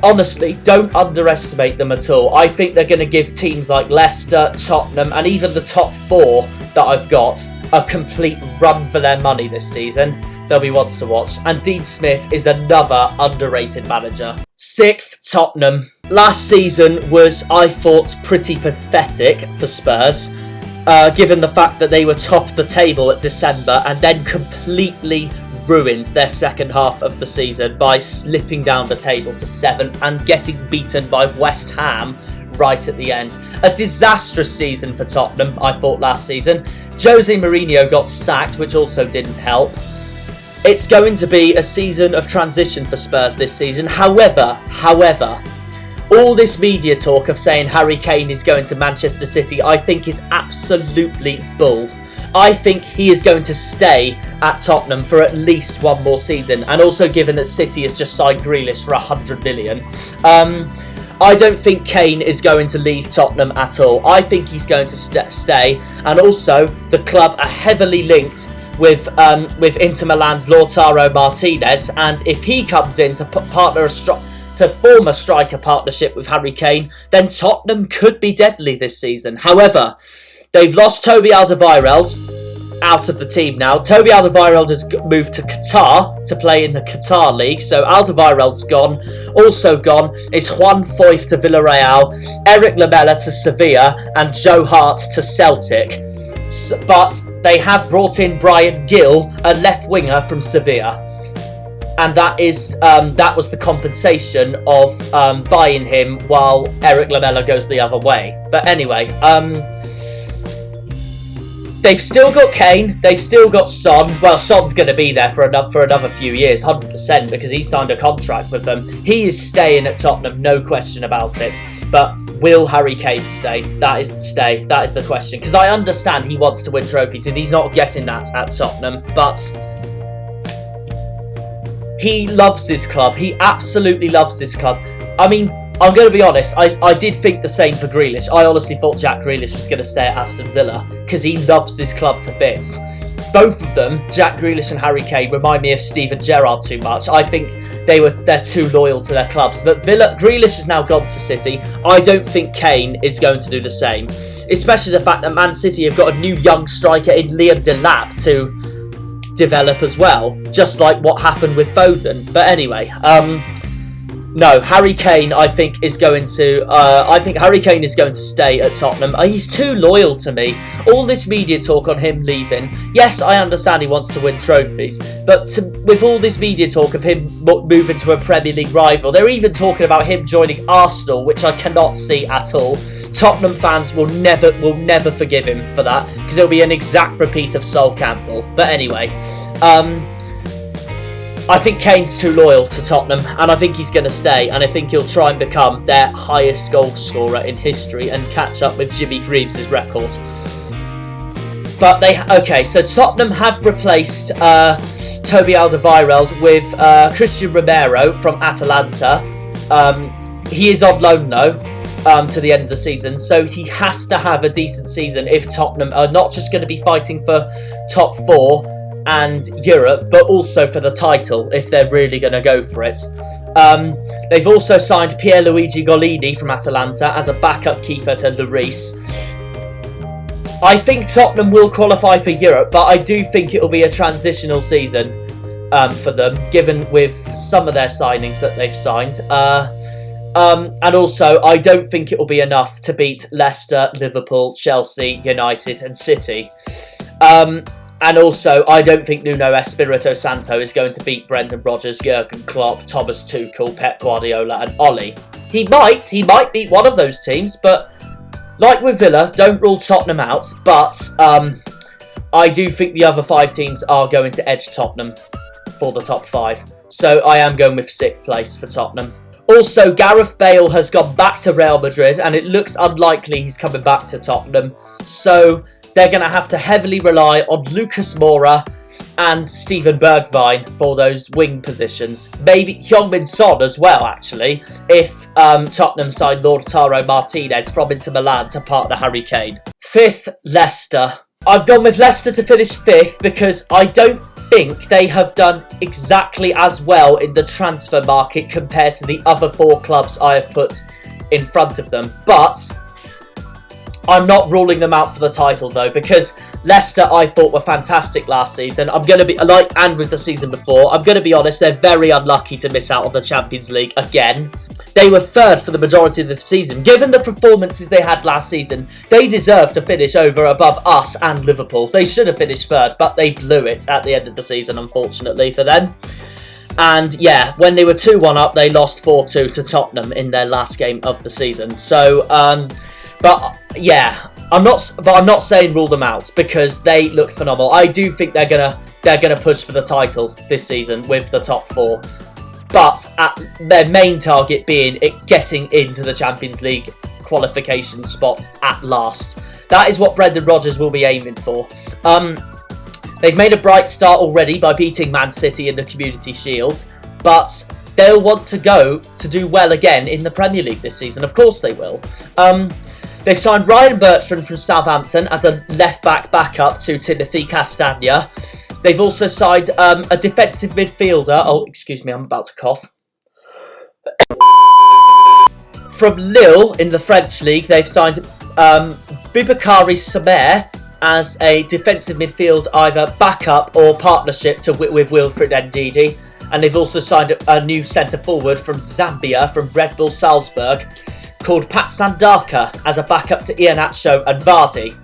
Honestly, don't underestimate them at all. I think they're going to give teams like Leicester, Tottenham, and even the top 4 that I've got a complete run for their money this season. They'll be ones to watch. And Dean Smith is another underrated manager. 6th, Tottenham. Last season was, I thought, pretty pathetic for Spurs, given the fact that they were top of the table at December and then completely ruined their second half of the season by slipping down the table to 7th and getting beaten by West Ham right at the end. A disastrous season for Tottenham, I thought, last season. Jose Mourinho got sacked, which also didn't help. It's going to be a season of transition for Spurs this season. However, all this media talk of saying Harry Kane is going to Manchester City, I think is absolutely bull. I think he is going to stay at Tottenham for at least one more season. And also given that City has just signed Grealish for 100 million. I don't think Kane is going to leave Tottenham at all. I think he's going to stay. And also, the club are heavily linked with Inter Milan's Lautaro Martinez, and if he comes in to form a striker partnership with Harry Kane, then Tottenham could be deadly this season. However, they've lost Toby Alderweireld out of the team now. Toby Alderweireld has moved to Qatar to play in the Qatar League, so Alderweireld's gone. Also gone is Juan Foyth to Villarreal, Eric Lamela to Sevilla, and Joe Hart to Celtic. But they have brought in Brian Gill, a left winger from Sevilla, and that was the compensation of buying him while Eric Lamela goes the other way. But anyway, they've still got Kane, they've still got Son. Well, Son's going to be there for another few years, 100%, because he signed a contract with them. He is staying at Tottenham, no question about it. But will Harry Kane stay? That is the question. Because I understand he wants to win trophies and he's not getting that at Tottenham. But he loves this club. He absolutely loves this club. I mean, I'm going to be honest, I did think the same for Grealish. I honestly thought Jack Grealish was going to stay at Aston Villa because he loves this club to bits. Both of them, Jack Grealish and Harry Kane, remind me of Steven Gerrard too much. I think they're too loyal to their clubs. But Grealish has now gone to City. I don't think Kane is going to do the same. Especially the fact that Man City have got a new young striker in Liam Delap to develop as well. Just like what happened with Foden. But anyway, no, Harry Kane, I think Harry Kane is going to stay at Tottenham. He's too loyal to me. All this media talk on him leaving. Yes, I understand he wants to win trophies, but with all this media talk of him moving to a Premier League rival, they're even talking about him joining Arsenal, which I cannot see at all. Tottenham fans will never forgive him for that, because it'll be an exact repeat of Sol Campbell. But anyway, I think Kane's too loyal to Tottenham, and I think he's going to stay, and I think he'll try and become their highest goal scorer in history and catch up with Jimmy Greaves' record. But so Tottenham have replaced Toby Alderweireld with Christian Romero from Atalanta. He is on loan though to the end of the season, so he has to have a decent season if Tottenham are not just going to be fighting for top 4 and Europe, but also for the title if they're really going to go for it. They've also signed Pierluigi Golini from Atalanta as a backup keeper to Lloris. I think Tottenham will qualify for Europe, but I do think it'll be a transitional season for them, given with some of their signings that they've signed. And also, I don't think it will be enough to beat Leicester, Liverpool, Chelsea, United and City. And also, I don't think Nuno Espirito Santo is going to beat Brendan Rodgers, Jurgen Klopp, Thomas Tuchel, Pep Guardiola and Ole. He might beat one of those teams, but like with Villa, don't rule Tottenham out, but I do think the other 5 teams are going to edge Tottenham for the top 5. So I am going with 6th place for Tottenham. Also, Gareth Bale has gone back to Real Madrid, and it looks unlikely he's coming back to Tottenham. So they're going to have to heavily rely on Lucas Moura and Steven Bergwijn for those wing positions. Maybe Heung-min Son as well, actually, if Tottenham signed Lautaro Martinez from Inter Milan to partner Harry Kane. 5th, Leicester. I've gone with Leicester to finish 5th because I don't think they have done exactly as well in the transfer market compared to the other 4 clubs I have put in front of them. But I'm not ruling them out for the title though, because Leicester I thought were fantastic last season. I'm going to be, and with the season before, I'm going to be honest, they're very unlucky to miss out on the Champions League again. They were 3rd for the majority of the season. Given the performances they had last season, they deserve to finish above us and Liverpool. They should have finished 3rd, but they blew it at the end of the season, unfortunately for them. And yeah, when they were 2-1 up, they lost 4-2 to Tottenham in their last game of the season. So, but yeah, I'm not saying rule them out because they look phenomenal. I do think they're gonna push for the title this season with the top 4. But at their main target being getting into the Champions League qualification spots at last. That is what Brendan Rodgers will be aiming for. They've made a bright start already by beating Man City in the Community Shield, but they'll want to go to do well again in the Premier League this season. Of course they will. They've signed Ryan Bertrand from Southampton as a left-back backup to Timothy Castagna. They've also signed a defensive midfielder. Oh, excuse me, I'm about to cough. From Lille in the French league, they've signed Bibakari Samer as a defensive midfield, either backup or partnership with Wilfried Ndidi. And they've also signed a new centre-forward from Zambia, from Red Bull Salzburg, called Pat Sandaka as a backup to Iheanacho and Vardy.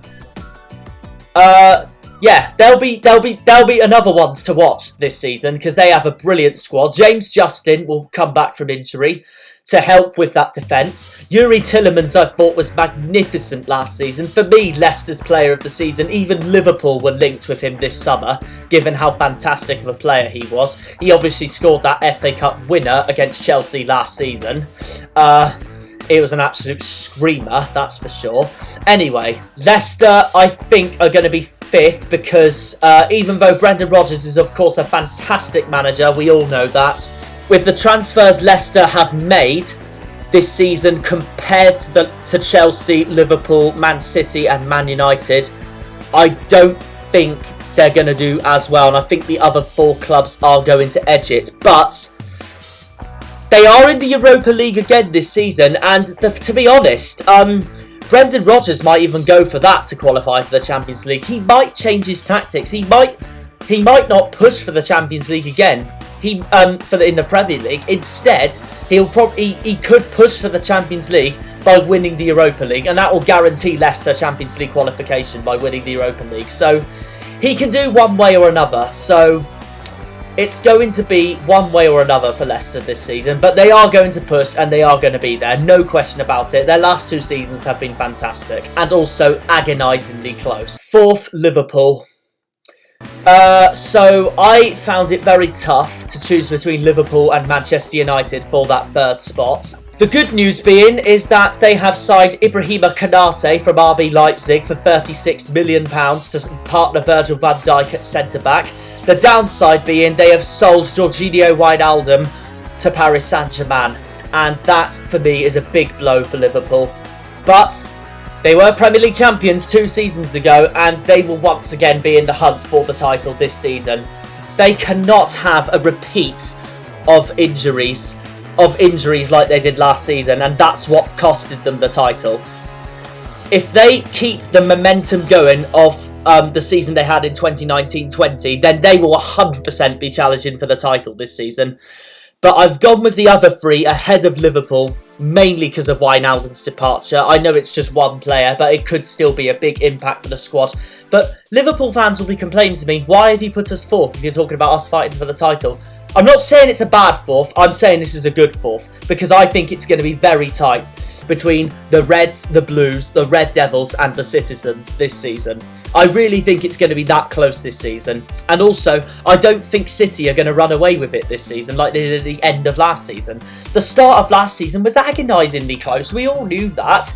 Yeah, there'll be another ones to watch this season because they have a brilliant squad. James Justin will come back from injury to help with that defence. Yuri Tillemans, I thought, was magnificent last season. For me, Leicester's player of the season. Even Liverpool were linked with him this summer, given how fantastic of a player he was. He obviously scored that FA Cup winner against Chelsea last season. It was an absolute screamer, that's for sure. Anyway, Leicester, I think, are going to be 5th because even though Brendan Rodgers is, of course, a fantastic manager, we all know that, with the transfers Leicester have made this season compared to Chelsea, Liverpool, Man City and Man United, I don't think they're going to do as well. And I think the other 4 clubs are going to edge it. But they are in the Europa League again this season, and to be honest, Brendan Rodgers might even go for that to qualify for the Champions League. He might change his tactics. He might not push for the Champions League again. In the Premier League. Instead, he could push for the Champions League by winning the Europa League, and that will guarantee Leicester Champions League qualification by winning the Europa League. So he can do one way or another. So it's going to be one way or another for Leicester this season, but they are going to push and they are going to be there, no question about it. Their last 2 seasons have been fantastic and also agonisingly close. 4th, Liverpool. So I found it very tough to choose between Liverpool and Manchester United for that 3rd spot. The good news being is that they have signed Ibrahima Konate from RB Leipzig for £36 million to partner Virgil van Dijk at centre-back. The downside being they have sold Jorginho Wijnaldum to Paris Saint-Germain, and that for me is a big blow for Liverpool. But they were Premier League champions 2 seasons ago, and they will once again be in the hunt for the title this season. They cannot have a repeat of injuries like they did last season, and that's what costed them the title. If they keep the momentum going of the season they had in 2019-20, then they will 100% be challenging for the title this season. But I've gone with the other 3 ahead of Liverpool, mainly because of Wijnaldum's departure. I know it's just one player, but it could still be a big impact for the squad. But Liverpool fans will be complaining to me, why have you put us 4th if you're talking about us fighting for the title? I'm not saying it's a bad fourth, I'm saying this is a good fourth, because I think it's going to be very tight between the Reds, the Blues, the Red Devils and the Citizens this season. I really think it's going to be that close this season. And also, I don't think City are going to run away with it this season like they did at the end of last season. The start of last season was agonisingly close, we all knew that.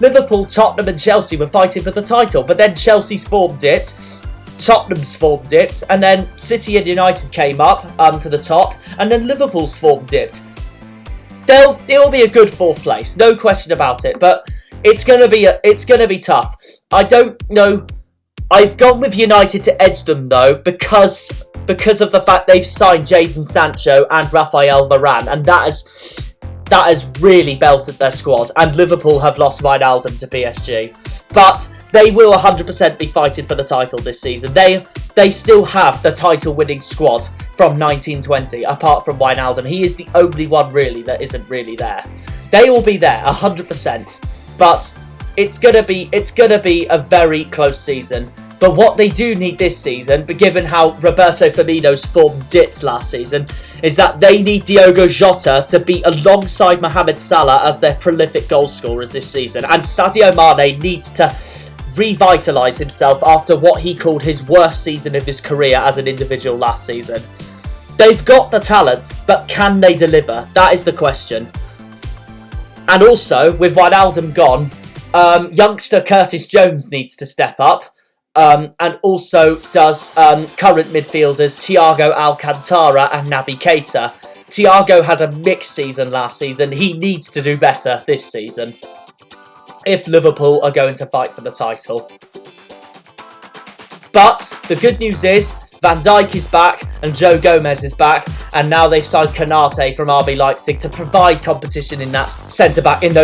Liverpool, Tottenham and Chelsea were fighting for the title, but then Chelsea's form dipped, Tottenham's form dipped, and then City and United came up to the top, and then Liverpool's form dipped. It'll be a good fourth place, no question about it. But it's gonna be tough. I don't know. I've gone with United to edge them though, because of the fact they've signed Jadon Sancho and Raphael Varane, and that has really belted their squad. And Liverpool have lost Wijnaldum to PSG, but they will 100% be fighting for the title this season. They still have the title-winning squad from 1920, apart from Wijnaldum. He is the only one really that isn't really there. They will be there 100%, but it's gonna be a very close season. But what they do need this season, but given how Roberto Firmino's form dipped last season, is that they need Diogo Jota to be alongside Mohamed Salah as their prolific goal scorers this season. And Sadio Mane needs to revitalise himself after what he called his worst season of his career as an individual last season. They've got the talent, but can they deliver? That is the question. And also, with Wijnaldum gone, youngster Curtis Jones needs to step up. And also does current midfielders Thiago Alcantara and Naby Keita. Thiago had a mixed season last season. He needs to do better this season if Liverpool are going to fight for the title. But the good news is Van Dijk is back and Joe Gomez is back, and now they've signed Konate from RB Leipzig to provide competition in those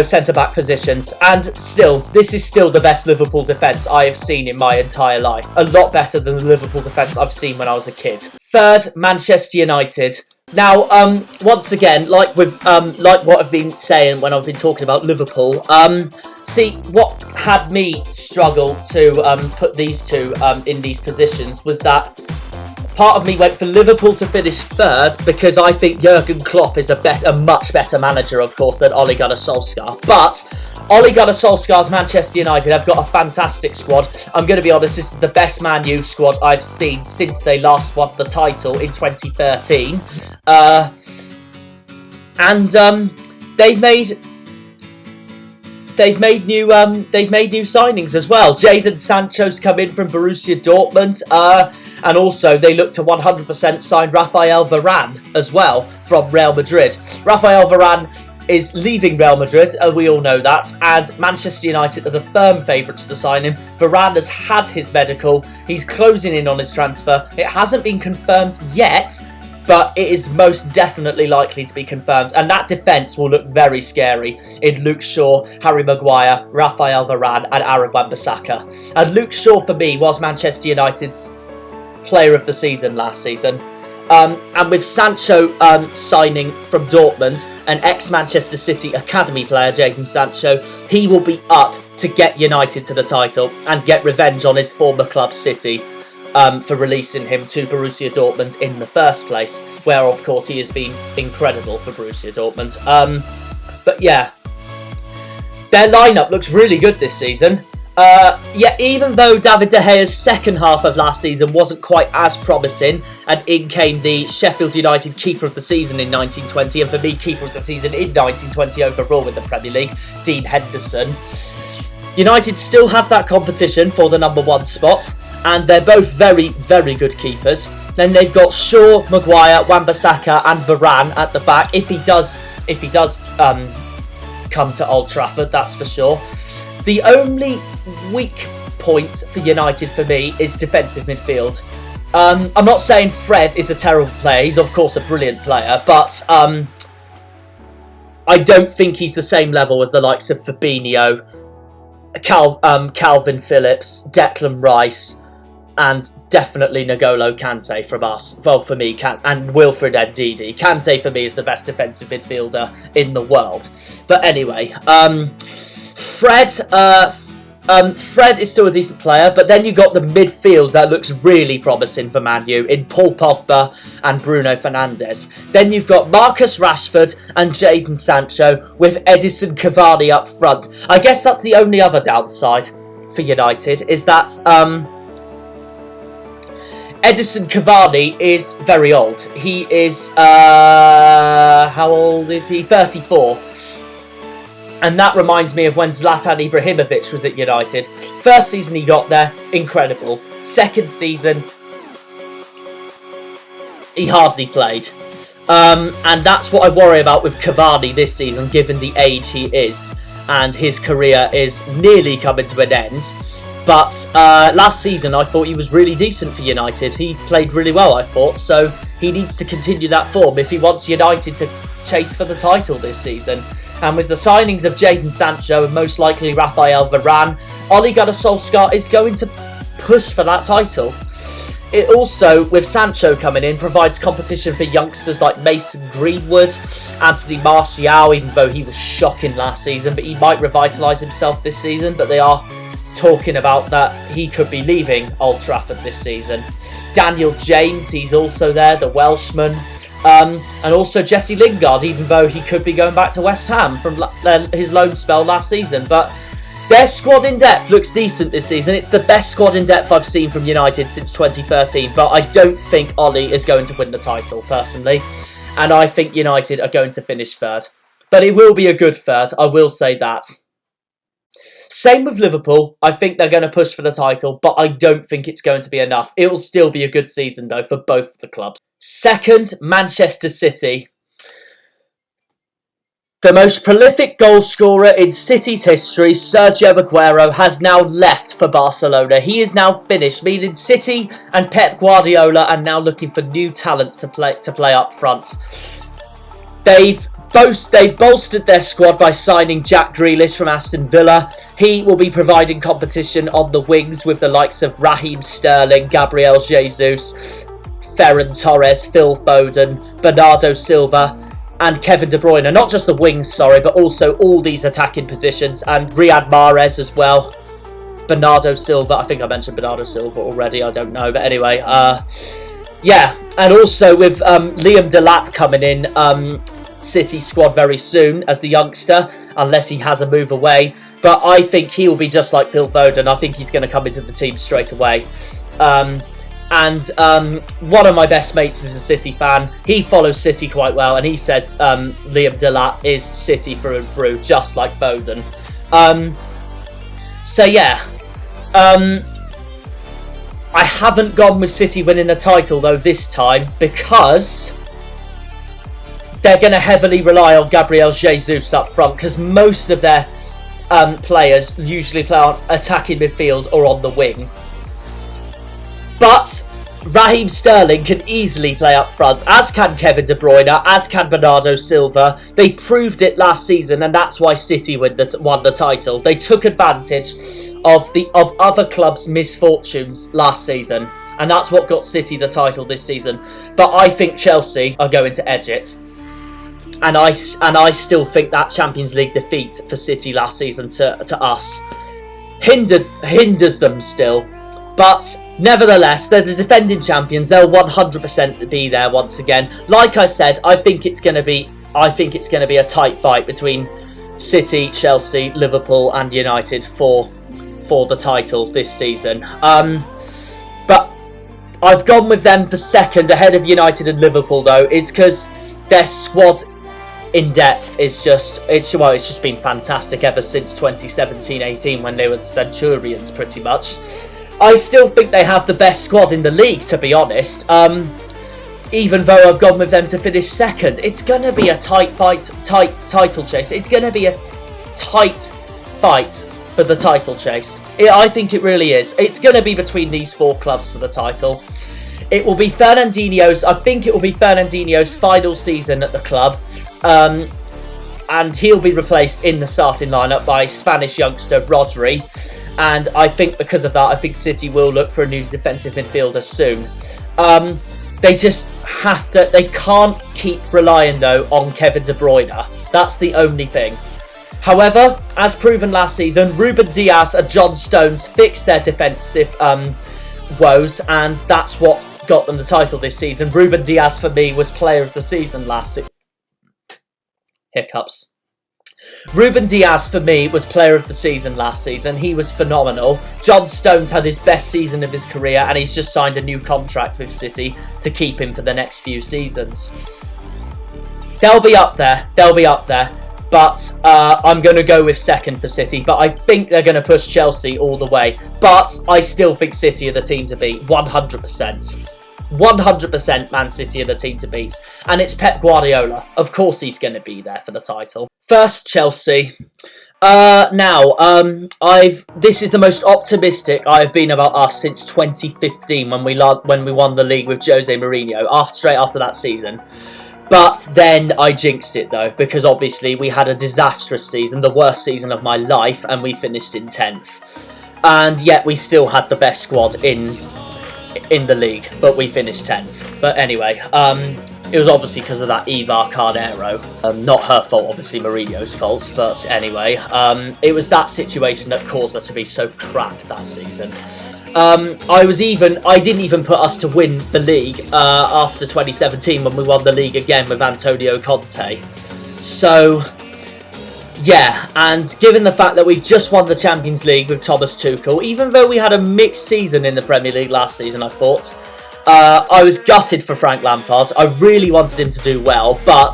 centre-back positions. And still, this is still the best Liverpool defence I have seen in my entire life. A lot better than the Liverpool defence I've seen when I was a kid. Third, Manchester United. Now, once again, like what I've been saying when I've been talking about Liverpool, see, what had me struggle to put these two in these positions was that part of me went for Liverpool to finish third because I think Jurgen Klopp is a much better manager, of course, than Ole Gunnar Solskjaer. But Ole Gunnar Solskjaer's Manchester United have got a fantastic squad. I'm going to be honest, this is the best Man U squad I've seen since they last won the title in 2013. They've made new signings as well. Jadon Sancho's come in from Borussia Dortmund, and also they look to 100% sign Raphael Varane as well from Real Madrid. Raphael Varane is leaving Real Madrid, we all know that, and Manchester United are the firm favourites to sign him. Varane has had his medical, he's closing in on his transfer. It hasn't been confirmed yet, but it is most definitely likely to be confirmed, and that defence will look very scary in Luke Shaw, Harry Maguire, Raphael Varane and Aaron Wan-Bissaka. And Luke Shaw for me was Manchester United's player of the season last season. And with Sancho signing from Dortmund, an ex-Manchester City academy player, Jadon Sancho, he will be up to get United to the title and get revenge on his former club City for releasing him to Borussia Dortmund in the first place, where of course he has been incredible for Borussia Dortmund. But yeah, their lineup looks really good this season. Even though David De Gea's second half of last season wasn't quite as promising, and in came the Sheffield United Keeper of the Season in 1920, and for me, Keeper of the Season in 1920 overall in the Premier League, Dean Henderson. United still have that competition for the number one spot, and they're both very, very good keepers. Then they've got Shaw, Maguire, Wan-Bissaka and Varane at the back, if he does come to Old Trafford, that's for sure. The only weak point for United for me is defensive midfield. I'm not saying Fred is a terrible player, he's of course a brilliant player, but I don't think he's the same level as the likes of Fabinho, Calvin Phillips, Declan Rice, and definitely N'Golo Kante from us. Well, for me, and Wilfred Ndidi. Kante for me is the best defensive midfielder in the world. But anyway, Fred, Fred is still a decent player, but then you got the midfield that looks really promising for Man U in Paul Pogba and Bruno Fernandes. Then you've got Marcus Rashford and Jadon Sancho with Edison Cavani up front. I guess that's the only other downside for United, is that Edison Cavani is very old. He is, how old is he? 34. And that reminds me of when Zlatan Ibrahimovic was at United. First season he got there, incredible. Second season, he hardly played. And that's what I worry about with Cavani this season, given the age he is. And his career is nearly coming to an end. But last season I thought he was really decent for United. He played really well, I thought. So he needs to continue that form if he wants United to chase for the title this season. And with the signings of Jadon Sancho and most likely Raphael Varane, Ole Gunnar Solskjaer is going to push for that title. It also, with Sancho coming in, provides competition for youngsters like Mason Greenwood, Anthony Martial, even though he was shocking last season, but he might revitalise himself this season. But they are talking about that he could be leaving Old Trafford this season. Daniel James, he's also there, the Welshman. And also Jesse Lingard, even though he could be going back to West Ham from his loan spell last season. But their squad in depth looks decent this season. It's the best squad in depth I've seen from United since 2013. But I don't think Ole is going to win the title, personally. And I think United are going to finish third. But it will be a good third, I will say that. Same with Liverpool. I think they're going to push for the title, but I don't think it's going to be enough. It will still be a good season, though, for both the clubs. Second, Manchester City. The most prolific goal scorer in City's history, Sergio Aguero, has now left for Barcelona. He is now finished, meaning City and Pep Guardiola are now looking for new talents to play up front. They've bolstered their squad by signing Jack Grealish from Aston Villa. He will be providing competition on the wings with the likes of Raheem Sterling, Gabriel Jesus, Ferran Torres, Phil Foden, Bernardo Silva and Kevin De Bruyne. Not just the wings, but also all these attacking positions, and Riyad Mahrez as well. Bernardo Silva, I think I mentioned Bernardo Silva already, I don't know, but anyway, yeah. And also with Liam Delap coming in, City squad very soon as the youngster, unless he has a move away. But I think he will be just like Phil Foden. I think he's going to come into the team straight away. And one of my best mates is a City fan. He follows City quite well, and he says Liam Delap is City through and through, just like Foden. So yeah, I haven't gone with City winning the title though this time, because they're going to heavily rely on Gabriel Jesus up front, because most of their players usually play on attacking midfield or on the wing. But Raheem Sterling can easily play up front, as can Kevin De Bruyne, as can Bernardo Silva. They proved it last season, and that's why City won the title. They took advantage of other clubs' misfortunes last season, and that's what got City the title this season. But I think Chelsea are going to edge it. And I still think that Champions League defeat for City last season to us hinders them still. But nevertheless, they're the defending champions. They'll 100% be there once again. Like I said, I think it's going to be a tight fight between City, Chelsea, Liverpool, and United for the title this season. But I've gone with them for second ahead of United and Liverpool, though, is because their squad in depth is it's just been fantastic ever since 2017-18 when they were the Centurions, pretty much. I still think they have the best squad in the league, to be honest. Even though I've gone with them to finish second, it's going to be a tight title chase. It's going to be a tight fight for the title chase. I think it really is. It's going to be between these four clubs for the title. It will be Fernandinho's. I think it will be Fernandinho's final season at the club. And he'll be replaced in the starting lineup by Spanish youngster Rodri. And I think because of that, I think City will look for a new defensive midfielder soon. They just have to. They can't keep relying though on Kevin De Bruyne. That's the only thing. However, as proven last season, Ruben Dias and John Stones fixed their defensive woes, and that's what got them the title this season. Ruben Dias, for me, was player of the season last season. Hiccups. Ruben Dias, for me, was player of the season last season. He was phenomenal. John Stones had his best season of his career, and he's just signed a new contract with City to keep him for the next few seasons. They'll be up there. But I'm going to go with second for City. But I think they're going to push Chelsea all the way. But I still think City are the team to beat. 100%. 100% Man City are the team to beat. And it's Pep Guardiola. Of course he's going to be there for the title. First, Chelsea. This is the most optimistic I've been about us since 2015 when we won the league with Jose Mourinho, straight after that season. But then I jinxed it though, because obviously we had a disastrous season, the worst season of my life, and we finished in 10th. And yet we still had the best squad in the league, but we finished 10th. But anyway, it was obviously because of that Eva Carnero. Not her fault, obviously Mourinho's fault, but anyway, it was that situation that caused us to be so crap that season. I didn't even put us to win the league after 2017 when we won the league again with Antonio Conte. So, yeah, and given the fact that we've just won the Champions League with Thomas Tuchel, even though we had a mixed season in the Premier League last season, I thought, I was gutted for Frank Lampard. I really wanted him to do well, but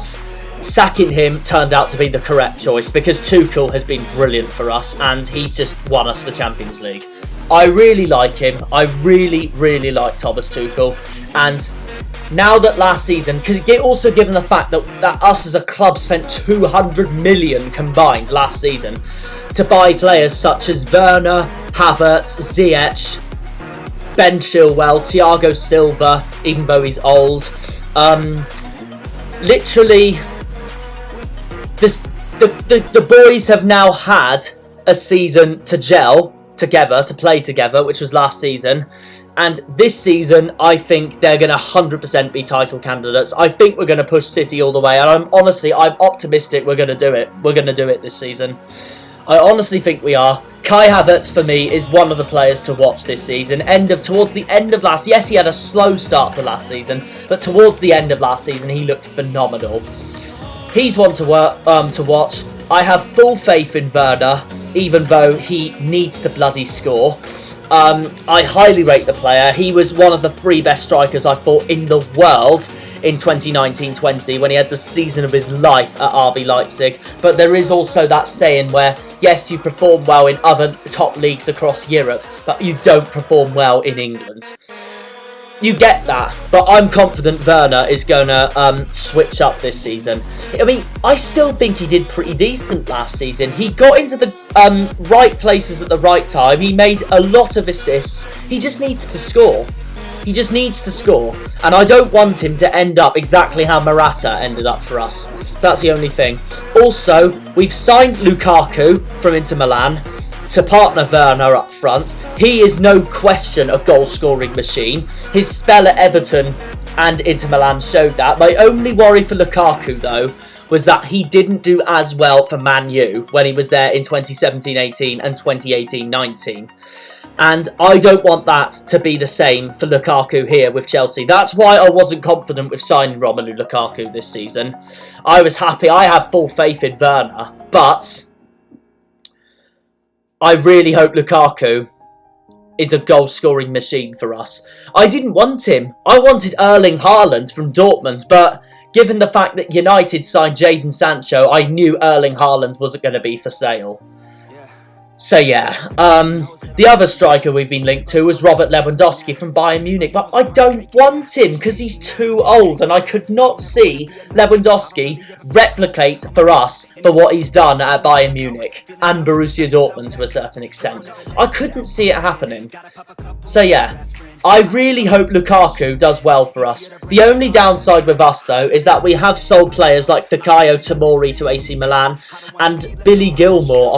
sacking him turned out to be the correct choice because Tuchel has been brilliant for us and he's just won us the Champions League. I really like him. I really, really like Thomas Tuchel. And now that last season, because also given the fact that us as a club spent 200 million combined last season to buy players such as Werner, Havertz, Ziyech, Ben Chilwell, Thiago Silva, even though he's old. Literally, the boys have now had a season to gel together, to play together, which was last season. And this season, I think they're going to 100% be title candidates. I think we're going to push City all the way. And I'm optimistic we're going to do it. We're going to do it this season. I honestly think we are. Kai Havertz, for me, is one of the players to watch this season. Towards the end of last... Yes, he had a slow start to last season, but towards the end of last season, he looked phenomenal. He's one to watch. I have full faith in Werner, even though he needs to bloody score. I highly rate the player. He was one of the 3 best strikers I thought in the world in 2019-20 when he had the season of his life at RB Leipzig. But there is also that saying where, yes, you perform well in other top leagues across Europe, but you don't perform well in England. You get that, but I'm confident Werner is going to switch up this season. I mean, I still think he did pretty decent last season. He got into the right places at the right time. He made a lot of assists. He just needs to score. He just needs to score. And I don't want him to end up exactly how Morata ended up for us. So that's the only thing. Also, we've signed Lukaku from Inter Milan to partner Werner up front. He is no question a goal-scoring machine. His spell at Everton and Inter Milan showed that. My only worry for Lukaku, though, was that he didn't do as well for Man U when he was there in 2017-18 and 2018-19. And I don't want that to be the same for Lukaku here with Chelsea. That's why I wasn't confident with signing Romelu Lukaku this season. I was happy. I have full faith in Werner, but I really hope Lukaku is a goal-scoring machine for us. I didn't want him. I wanted Erling Haaland from Dortmund, but given the fact that United signed Jadon Sancho, I knew Erling Haaland wasn't going to be for sale. So yeah, the other striker we've been linked to was Robert Lewandowski from Bayern Munich, but I don't want him because he's too old and I could not see Lewandowski replicate for us for what he's done at Bayern Munich and Borussia Dortmund to a certain extent. I couldn't see it happening. So yeah, I really hope Lukaku does well for us. The only downside with us, though, is that we have sold players like Fikayo Tomori to AC Milan and Billy Gilmour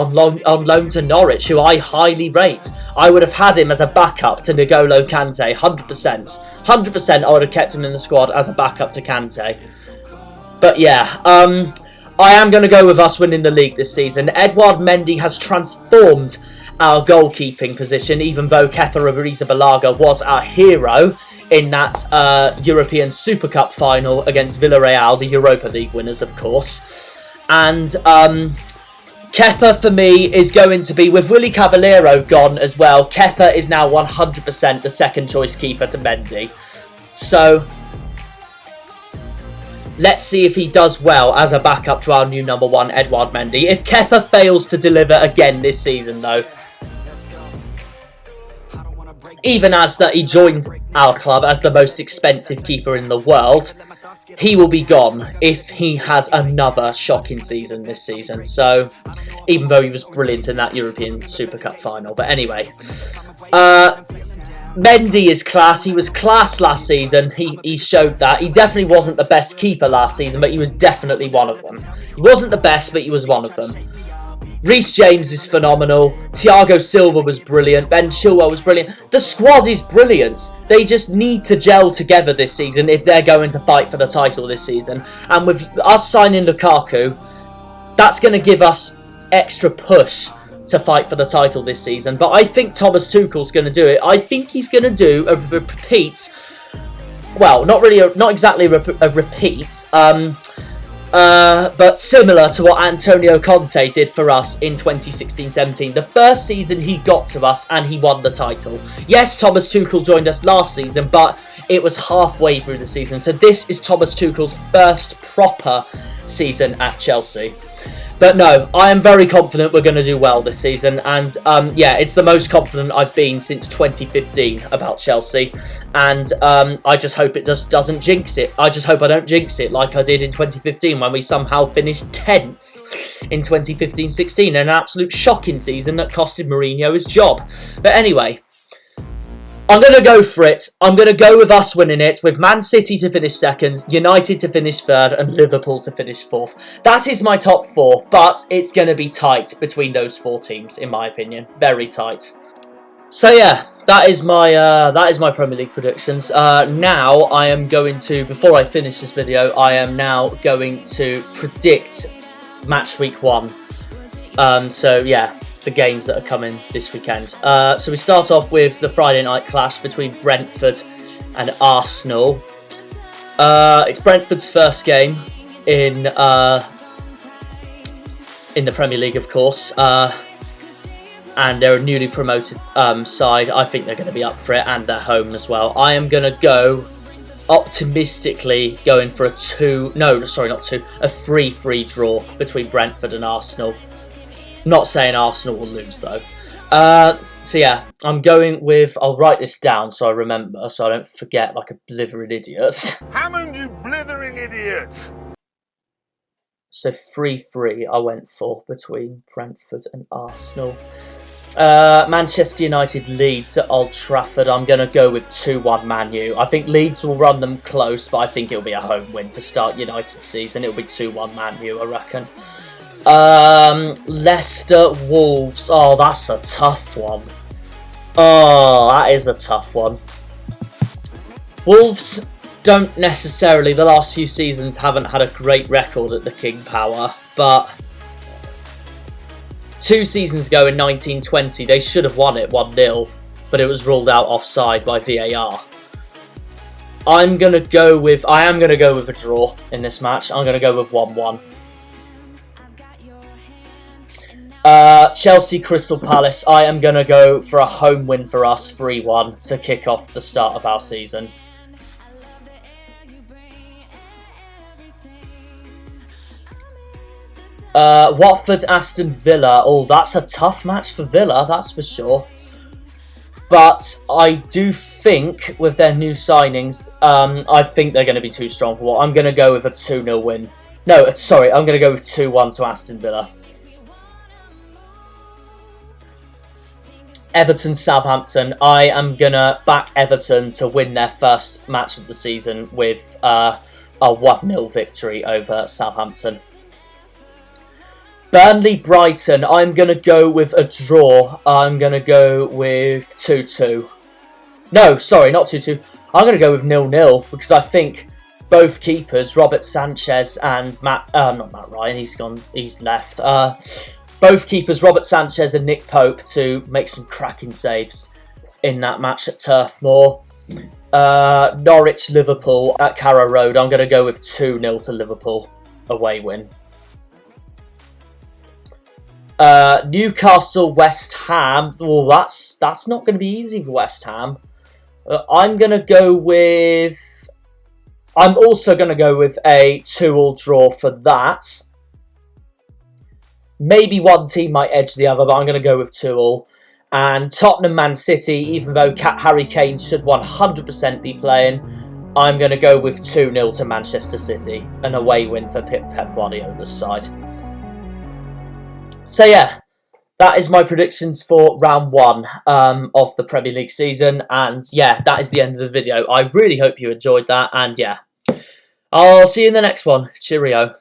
on loan to Norwich, who I highly rate. I would have had him as a backup to N'Golo Kante, 100%. 100% I would have kept him in the squad as a backup to Kante. But yeah, I am going to go with us winning the league this season. Edouard Mendy has transformed our goalkeeping position, even though Kepa Arrizabalaga was our hero in that European Super Cup final against Villarreal, the Europa League winners, of course. And Kepa, for me, is going to be, with Willy Caballero gone as well, Kepa is now 100% the second choice keeper to Mendy. So let's see if he does well as a backup to our new number one, Edouard Mendy. If Kepa fails to deliver again this season, though, even as that he joined our club as the most expensive keeper in the world, he will be gone if he has another shocking season this season. So, even though he was brilliant in that European Super Cup final. But anyway, Mendy is class. He was class last season. He showed that. He definitely wasn't the best keeper last season, but he was definitely one of them. He wasn't the best, but he was one of them. Reece James is phenomenal. Thiago Silva was brilliant. Ben Chilwell was brilliant. The squad is brilliant. They just need to gel together this season if they're going to fight for the title this season. And with us signing Lukaku, that's going to give us extra push to fight for the title this season. But I think Thomas Tuchel's going to do it. I think he's going to do a repeat. Well, not exactly a repeat. But similar to what Antonio Conte did for us in 2016-17. The first season he got to us and he won the title. Yes, Thomas Tuchel joined us last season, but it was halfway through the season. So this is Thomas Tuchel's first proper season at Chelsea. But no, I am very confident we're going to do well this season. And yeah, it's the most confident I've been since 2015 about Chelsea. And I just hope it just doesn't jinx it. I just hope I don't jinx it like I did in 2015 when we somehow finished 10th in 2015-16. An absolute shocking season that costed Mourinho his job. But anyway, I'm going to go for it. I'm going to go with us winning it, with Man City to finish second, United to finish third, and Liverpool to finish fourth. That is my top four, but it's going to be tight between those four teams, in my opinion. Very tight. So yeah, that is my Premier League predictions. Now I am going to, before I finish this video, I am now going to predict match week 1. So yeah, the games that are coming this weekend. So we start off with the Friday night clash between Brentford and Arsenal. It's Brentford's first game in the Premier League, of course, and they're a newly promoted side. I think they're going to be up for it, and they're home as well. I am going to go optimistically going for a 3-3 draw between Brentford and Arsenal. Not saying Arsenal will lose, though. So yeah, I'm going with... I'll write this down so I remember, so I don't forget like a blithering idiot. Hammond, you blithering idiot! So 3-3 I went for between Brentford and Arsenal. Manchester United Leeds at Old Trafford. I'm going to go with 2-1 Man U. I think Leeds will run them close, but I think it'll be a home win to start United's season. It'll be 2-1 Man U, I reckon. Leicester Wolves. Oh, that's a tough one. Oh, that is a tough one. Wolves don't necessarily, the last few seasons haven't had a great record at the King Power, but 2 seasons ago in 1920 they should have won it 1-0, but it was ruled out offside by VAR. I am going to go with a draw in this match. I'm going to go with 1-1. Chelsea Crystal Palace. I am going to go for a home win for us, 3-1, to kick off the start of our season. Watford Aston Villa. Oh, that's a tough match for Villa, that's for sure. But I do think with their new signings, I think they're going to be too strong for what. I'm going to go with a 2-0 win. No, sorry, I'm going to go with 2-1 to Aston Villa. Everton Southampton. I am going to back Everton to win their first match of the season with a 1-0 victory over Southampton. Burnley Brighton. I'm going to go with a draw. I'm going to go with 2-2. No, sorry, not 2-2. I'm going to go with 0-0 because I think both keepers, Robert Sanchez and not Matt Ryan, he's left. Both keepers, Robert Sanchez and Nick Pope, to make some cracking saves in that match at Turf Moor. Norwich, Liverpool at Carrow Road. I'm going to go with 2-0 to Liverpool, away win. Newcastle, West Ham. Well, that's not going to be easy for West Ham. I'm also going to go with a 2-2 draw for that. Maybe one team might edge the other, but I'm going to go with 2-2. And Tottenham, Man City, even though Harry Kane should 100% be playing, I'm going to go with 2-0 to Manchester City. An away win for Pep Guardiola's side. So yeah, that is my predictions for round 1 of the Premier League season. And yeah, that is the end of the video. I really hope you enjoyed that. And yeah, I'll see you in the next one. Cheerio.